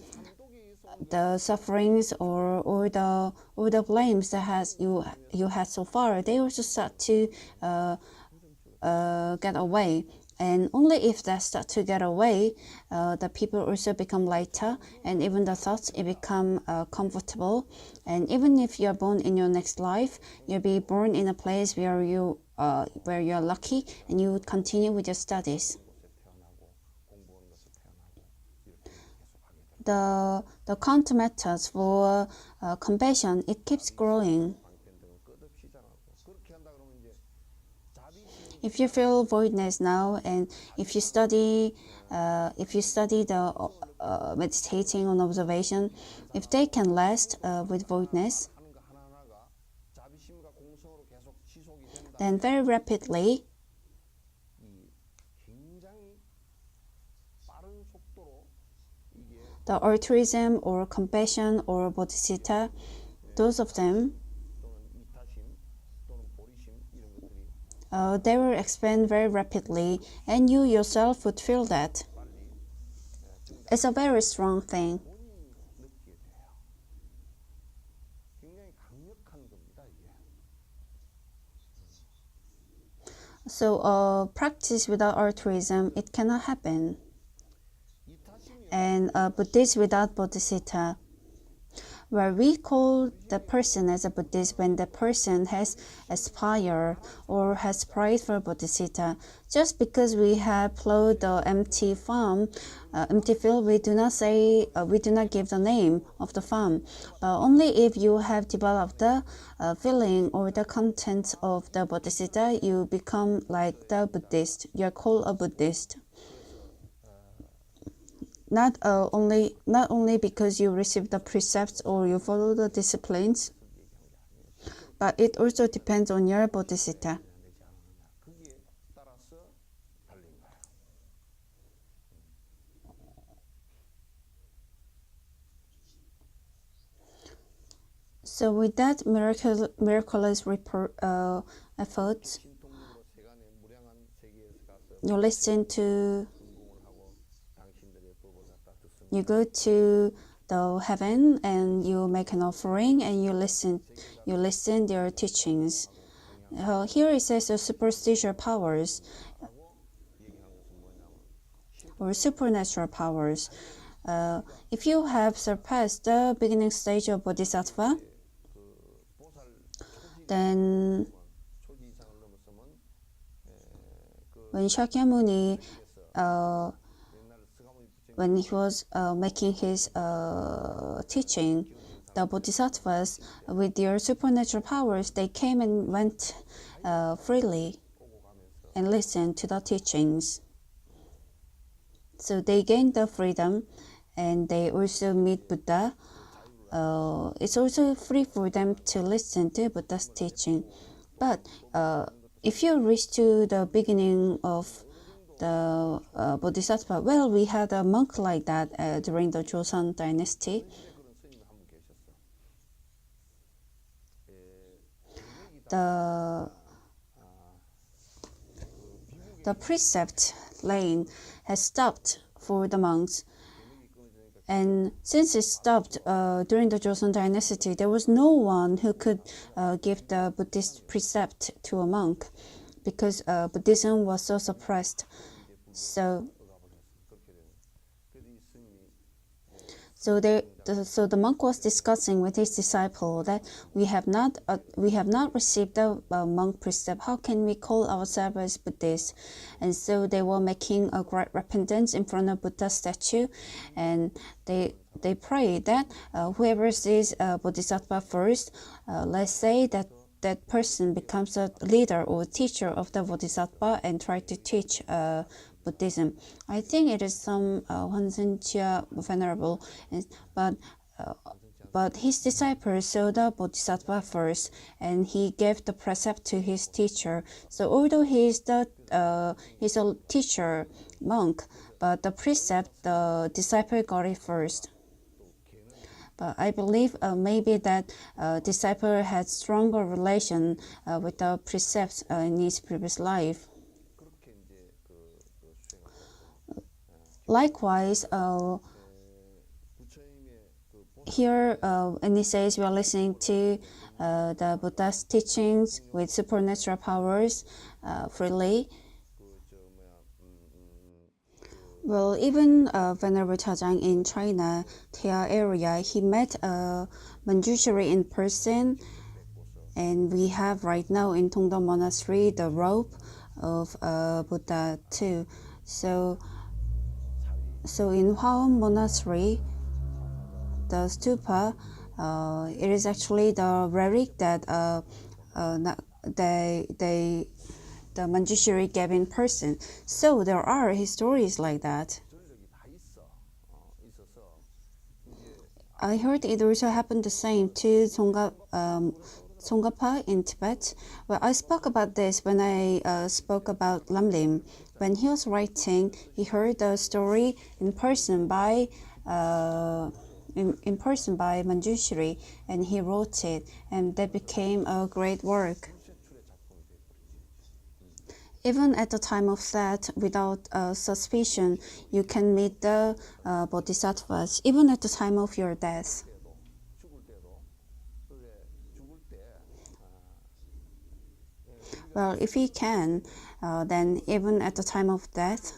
the sufferings or the blames that you had so far, they also start to get away. And only if that start to get away, the people also become lighter, and even the thoughts, it become comfortable. And even if you're born in your next life, you'll be born in a place where you're lucky, and you would continue with your studies. The countermethods for compassion, it keeps growing. if you feel voidness now, and if you study the meditating on observation, if they can last with voidness, then very rapidly the altruism or compassion or bodhisattva, those of them, they will expand very rapidly, and you yourself would feel that. It's a very strong thing. So practice without altruism, it cannot happen. And Buddhist without bodhisattva, where we call the person as a Buddhist when the person has aspired or has prayed for bodhisattva. Just because we have plowed the empty field, we do not give the name of the farm. Only if you have developed the feeling or the content of the bodhisattva, you become like the Buddhist. You are called a Buddhist. Not only because you receive the precepts or you follow the disciplines, but it also depends on your bodhisattva. So with that miraculous effort, you go to the heaven and you make an offering and you listen their teachings. Here it says the superstitious powers or supernatural powers. If you have surpassed the beginning stage of bodhisattva, then when Shakyamuni, when he was making his teaching, the bodhisattvas with their supernatural powers, they came and went freely and listened to the teachings. So they gained the freedom and they also meet Buddha. It's also free for them to listen to Buddha's teaching. But if you reach to the beginning of the bodhisattva, well, we had a monk like that during the Joseon dynasty. The precept lane has stopped for the monks. And since it stopped during the Joseon dynasty, there was no one who could give the Buddhist precept to a monk because Buddhism was so suppressed. So the monk was discussing with his disciple that we have not received the monk precept. How can we call ourselves as Buddhists? And so they were making a great repentance in front of Buddha's statue, and they prayed that whoever sees Bodhisattva first, let's say that person becomes a leader or teacher of the Bodhisattva and try to teach Buddhism. I think it is some Wansenjia Venerable, but his disciples saw the Bodhisattva first, and he gave the precept to his teacher. So although he's a teacher monk, but the precept the disciple got it first. But I believe maybe that disciple had stronger relation with the precepts in his previous life. Likewise, here and it says we are listening to the Buddha's teachings with supernatural powers freely. Well, even Venerable Chajang in China, Thea area, he met Manjushri in person, and we have right now in Tongdo Monastery the robe of Buddha too. So in Hwaeom Monastery, the stupa, it is actually the relic that the the Manjushri gave in person. So there are stories like that. I heard it also happened the same to Tsongkhapa in Tibet. Well, I spoke about this when I spoke about Lamrim. When he was writing, he heard the story in person by Manjushri, and he wrote it, and that became a great work. Even at the time of that, without suspicion, you can meet the bodhisattvas, even at the time of your death. Well, if you can, then even at the time of death,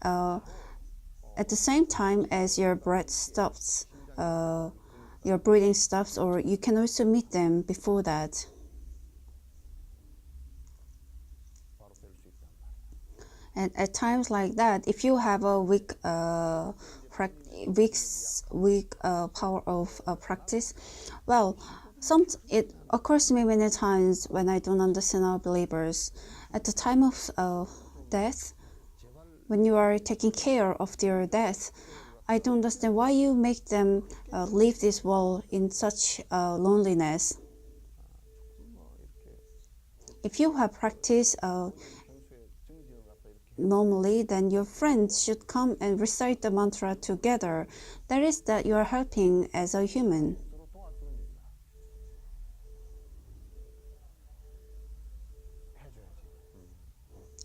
at the same time as your breath stops, your breathing stops, or you can also meet them before that. And at times like that, if you have a weak power of practice, well, it occurs to me many times when I don't understand our believers. At the time of death, when you are taking care of their death, I don't understand why you make them leave this world in such loneliness. If you have practiced normally, then your friends should come and recite the mantra together. That is that you are helping as a human.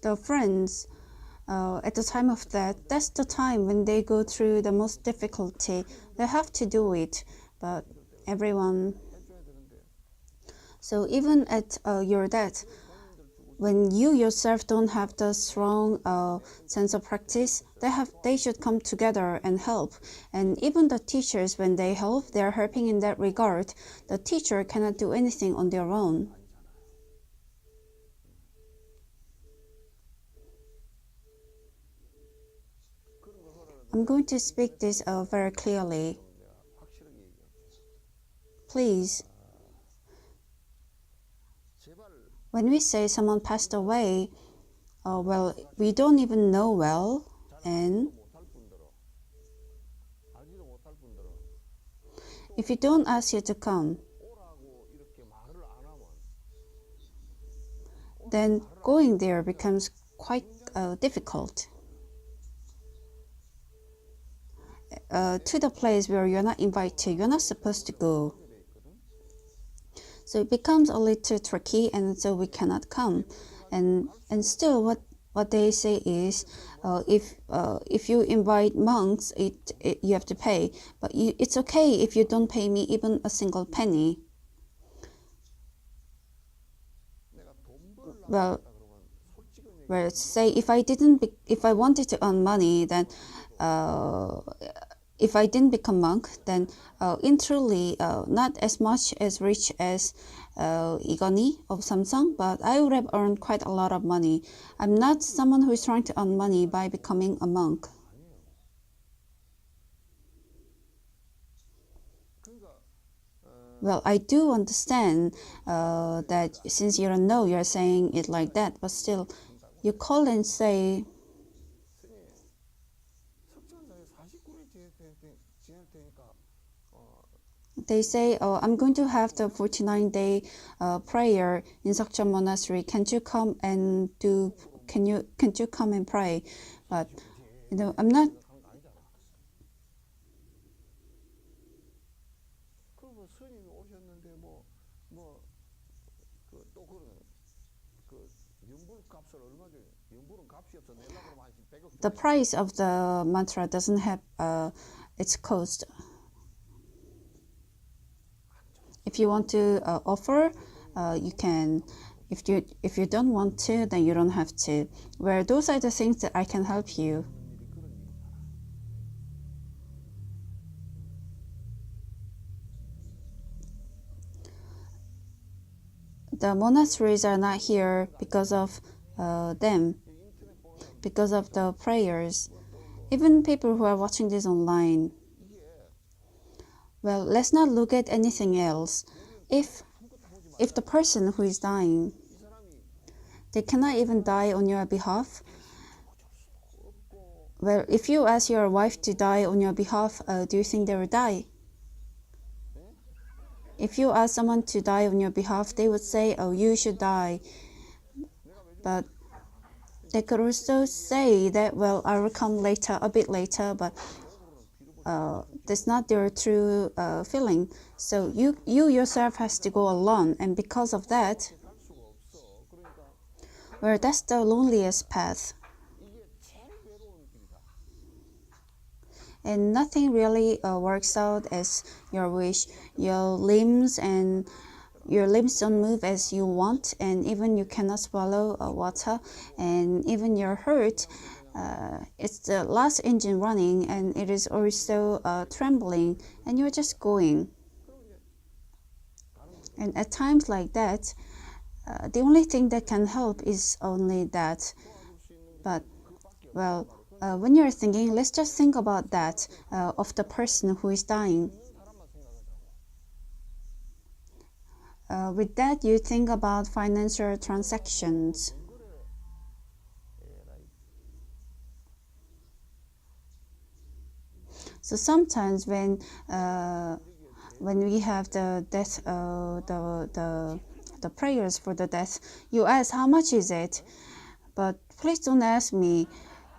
The friends, at the time of death, that's the time when they go through the most difficulty. They have to do it, but everyone. So even at your death, when you yourself don't have the strong sense of practice, they should come together and help. And even the teachers, when they help, they are helping in that regard. The teacher cannot do anything on their own. I'm going to speak this very clearly. Please, when we say someone passed away, well, we don't even know well, and if you don't ask you to come, then going there becomes quite difficult. To the place where you're not invited, you're not supposed to go. So it becomes a little tricky, and so we cannot come. And still, what they say is, if you invite monks, you have to pay. But it's okay if you don't pay me even a single penny. Well, say if I wanted to earn money, then if I didn't become monk, then in truly not as much as rich as Igoni of Samsung, but I would have earned quite a lot of money. I'm not someone who is trying to earn money by becoming a monk. Well, I do understand that since you don't know, you're saying it like that, but still, you call and say, they say, oh, I'm going to have the 49-day prayer in Sakchon Monastery. Can't you come and can't you come and pray? But I'm not. The price of the mantra doesn't have its cost. If you want to offer, you can. If you don't want to, then you don't have to. Where those are the things that I can help you. The monasteries are not here because of them, because of the prayers. Even people who are watching this online. Well, let's not look at anything else. if the person who is dying, they cannot even die on your behalf. Well, if you ask your wife to die on your behalf, do you think they will die? If you ask someone to die on your behalf, they would say, oh, you should die. But they could also say that, well, I will come later, a bit later, but that's not their true feeling. So you yourself has to go alone, and because of that, well, that's the loneliest path. And nothing really works out as your wish. Your limbs don't move as you want, and even you cannot swallow water, and even your heart, it's the last engine running, and it is also trembling, and you're just going. And at times like that, the only thing that can help is only that. But, well, when you're thinking, let's just think about that, of the person who is dying. With that, you think about financial transactions. So sometimes when we have the death, the prayers for the death, you ask how much is it, but please don't ask me.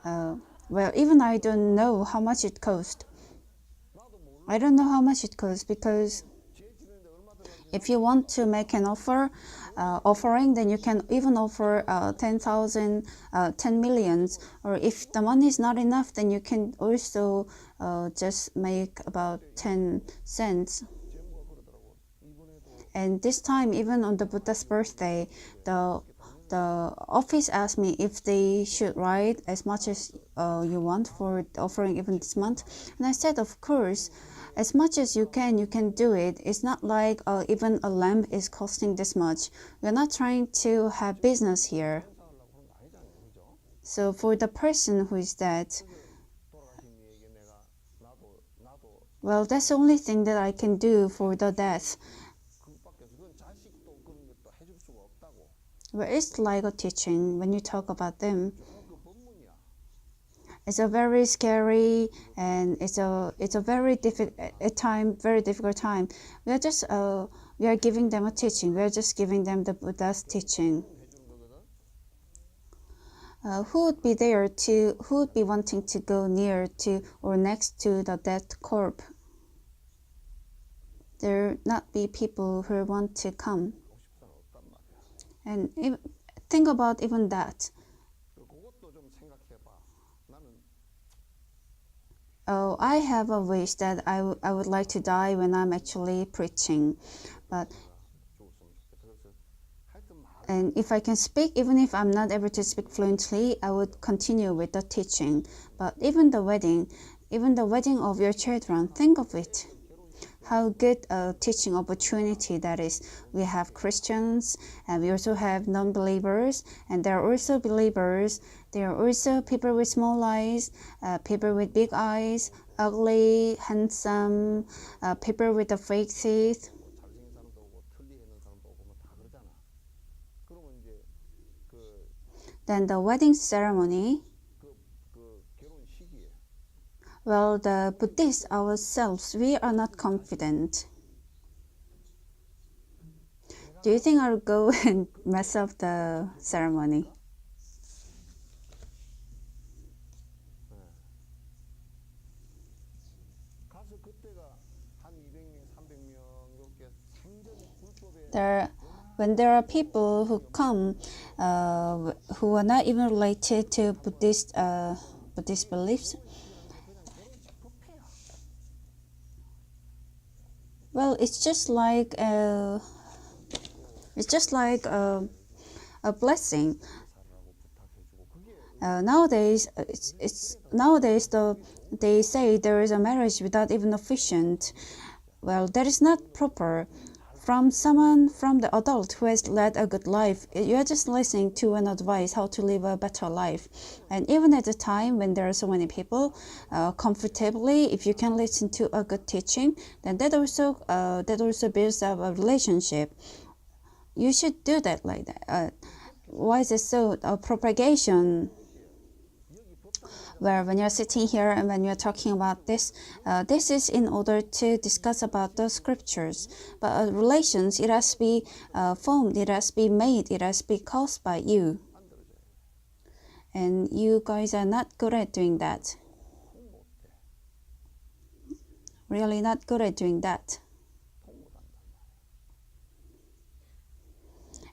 Well, even I don't know how much it cost. I don't know how much it costs, because if you want to make an offering, then you can even offer 10,000, 10 millions. Or if the money is not enough, then you can also just make about 10 cents. And this time, even on the Buddha's birthday, the office asked me if they should write as much as you want for the offering even this month. And I said, of course, as much as you can do it. It's not like even a lamp is costing this much. We're not trying to have business here. So for the person who is dead, well, that's the only thing that I can do for the death. Well, it's like a teaching when you talk about them. It's a very scary, and it's a very difficult time. We are just we are giving them a teaching. We are just giving them the Buddha's teaching. Who would be wanting to go near to or next to the dead corpse? There not be people who want to come. And think about even that. Oh, I have a wish that I would like to die when I'm actually preaching. And if I can speak, even if I'm not able to speak fluently, I would continue with the teaching. But even the wedding of your children, think of it. How good a teaching opportunity that is. We have Christians, and we also have non-believers, and there are also believers. There are also people with small eyes, people with big eyes, ugly, handsome, people with the fake teeth. Then the wedding ceremony. Well, the Buddhists ourselves, we are not confident. Do you think I'll go and mess up the ceremony? When there are people who come who are not even related to Buddhist beliefs, well, it's just like a blessing. Nowadays, they say there is a marriage without even officiant. Well, that is not proper. from someone, from the adult who has led a good life. You're just listening to an advice how to live a better life. And even at the time when there are so many people, comfortably, if you can listen to a good teaching, then that also builds up a relationship. You should do that like that. Why is it so? Propagation, where when you're sitting here and when you're talking about this, this is in order to discuss about the scriptures. But relations, it has to be formed, it has to be made, it has to be caused by you. And you guys are not good at doing that. Really not good at doing that.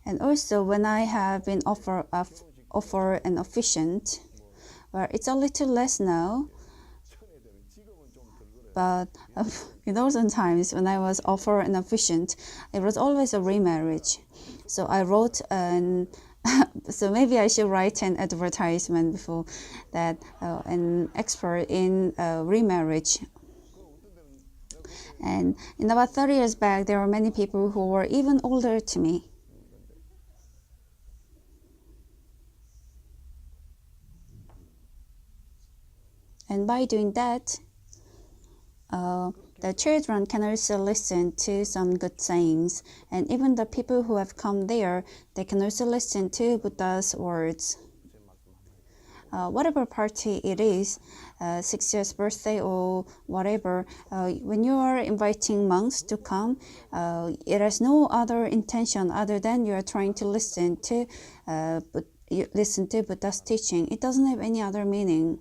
And also, when I have been offer an officiant, well, it's a little less now. But in olden times, when I was offered an officiant, it was always a remarriage. So I wrote so maybe I should write an advertisement before that, an expert in remarriage. And in about 30 years back, there were many people who were even older to me. And by doing that, the children can also listen to some good sayings. And even the people who have come there, they can also listen to Buddha's words. Whatever party it is, 60th birthday or whatever, when you are inviting monks to come, it has no other intention other than you are trying to listen to Buddha's teaching. It doesn't have any other meaning.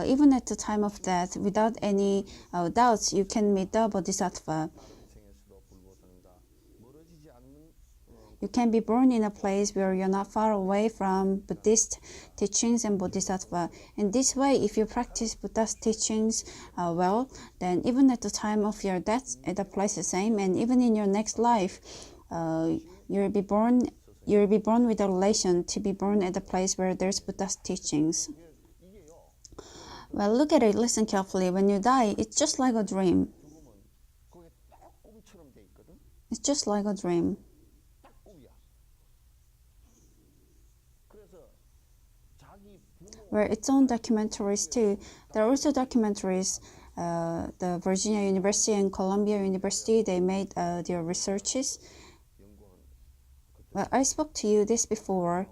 Even at the time of death, without any doubts, you can meet the Bodhisattva. You can be born in a place where you're not far away from Buddhist teachings and Bodhisattva. In this way, if you practice Buddha's teachings well, then even at the time of your death, the place is the same, and even in your next life, you'll be born with a relation to be born at a place where there's Buddha's teachings. Well, look at it, listen carefully. When you die, it's just like a dream. It's just like a dream. Where its own documentaries too. There are also documentaries, the Virginia University and Columbia University, they made their researches. Well, I spoke to you this before.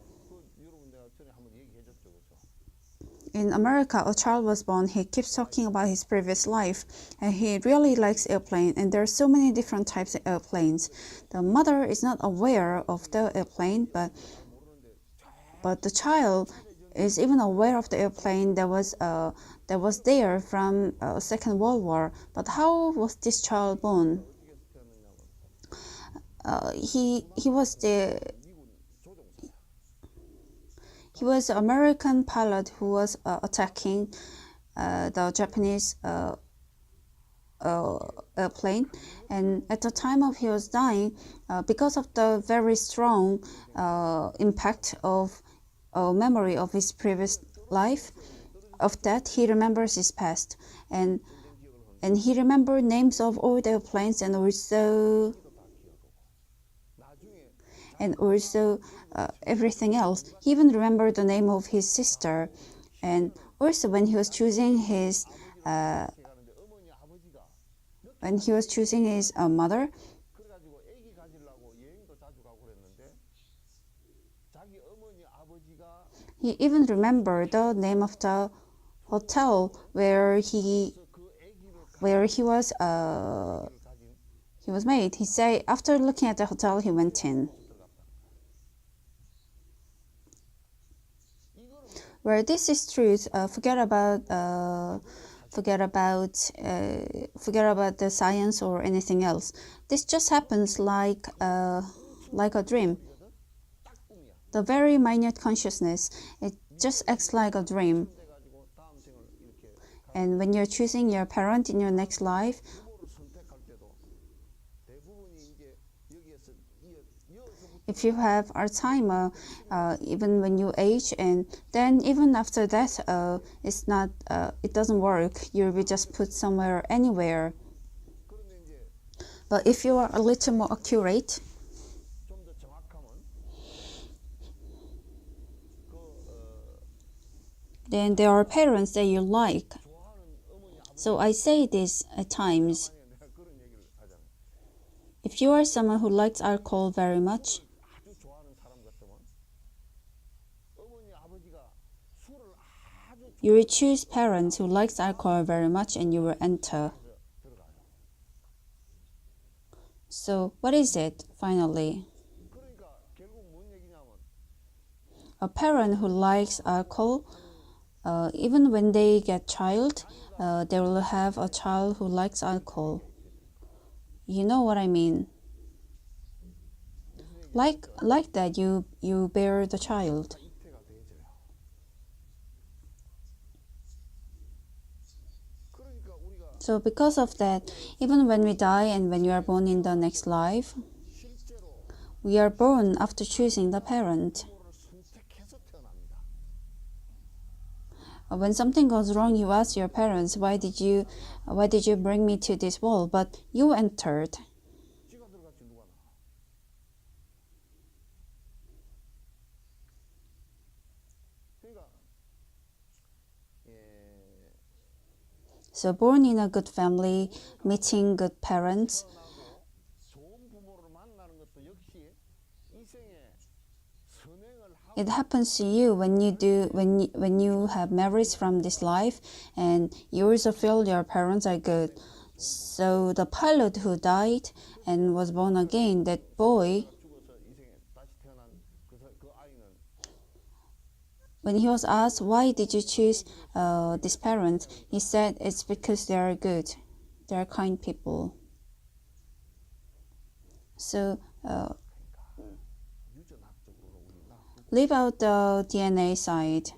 In America, a child was born, he keeps talking about his previous life, and he really likes airplane, and there are so many different types of airplanes. The mother is not aware of the airplane, but the child is even aware of the airplane that was there from Second World War. But how was this child born? He was an American pilot who was attacking the Japanese airplane, and at the time of he was dying, because of the very strong impact of memory of his previous life, of that he remembers his past, and he remembered names of all the airplanes, and also everything else. He even remembered the name of his sister, and also when he was choosing his mother, he even remembered the name of the hotel where he was made. He said after looking at the hotel, he went in. Where this is truth, forget about the science or anything else. This just happens like a dream. The very minute consciousness, it just acts like a dream. And when you're choosing your parent in your next life, if you have Alzheimer, even when you age, and then even after that, it's not, it doesn't work. You will just put somewhere, anywhere. But if you are a little more accurate, then there are parents that you like. So I say this at times. If you are someone who likes alcohol very much, you will choose parents who likes alcohol very much and you will enter. So what is it, finally? A parent who likes alcohol, even when they get child, they will have a child who likes alcohol. You know what I mean? Like that, you bear the child. So because of that, even when we die and when we are born in the next life, we are born after choosing the parent. When something goes wrong, you ask your parents, why did you bring me to this world? But you entered. So born in a good family, meeting good parents, it happens to you when you have memories from this life, and you also feel your parents are good. So the pilot who died and was born again, that boy, when he was asked, why did you choose this parent, he said it's because they are good, they are kind people. So leave out the DNA side.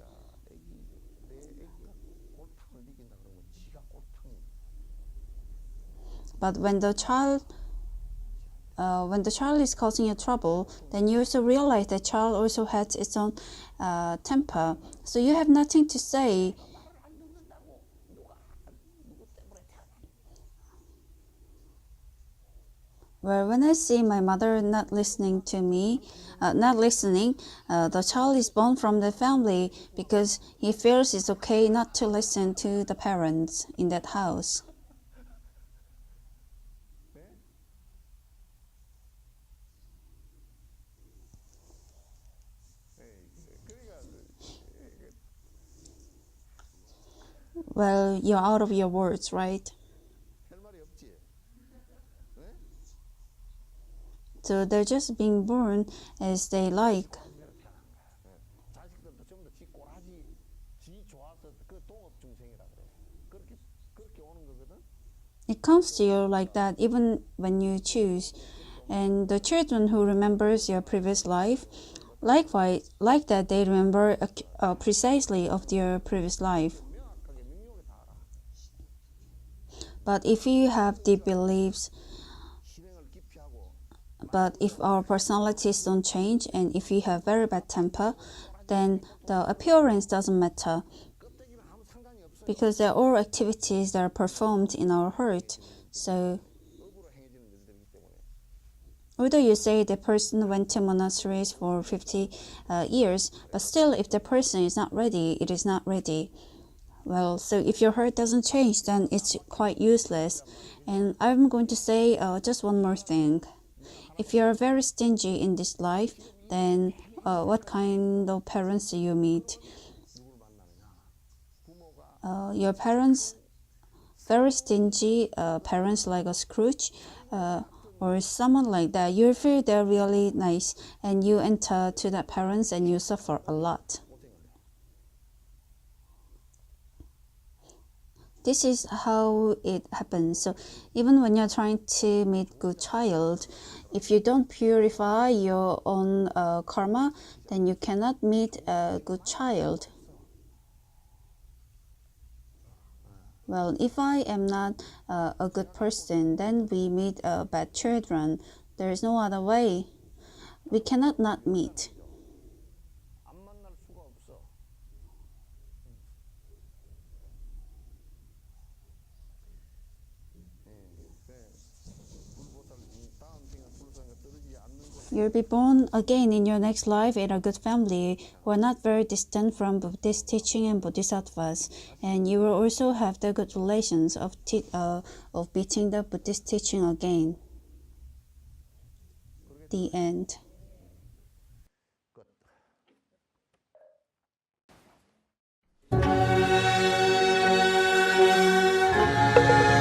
But when the child is causing you trouble, then you also realize that child also has its own temper. So you have nothing to say. Well, when I see my mother not listening to me, the child is born from the family because he feels it's okay not to listen to the parents in that house. Well, you're out of your words, right? So they're just being born as they like. It comes to you like that even when you choose. And the children who remembers your previous life, likewise, like that they remember precisely of their previous life. But if you have deep beliefs, but if our personalities don't change and if we have very bad temper, then the appearance doesn't matter, because they're all activities that are performed in our heart. So although you say the person went to monasteries for 50 years, but still if the person is not ready, it is not ready. Well, so if your heart doesn't change, then it's quite useless. And I'm going to say just one more thing. If you're very stingy in this life, then what kind of parents do you meet? Your parents, very stingy parents like a Scrooge, or someone like that, you feel they're really nice, and you enter to that parents and you suffer a lot. This is how it happens. So even when you're trying to meet good child, if you don't purify your own karma, then you cannot meet a good child. Well, if I am not a good person, then we meet bad children. There is no other way. We cannot not meet.
안 만날 수가 없어.
You'll be born again in your next life in a good family who are not very distant from Buddhist teaching and bodhisattvas, and you will also have the good relations of meeting the Buddhist teaching again. The end.
끝.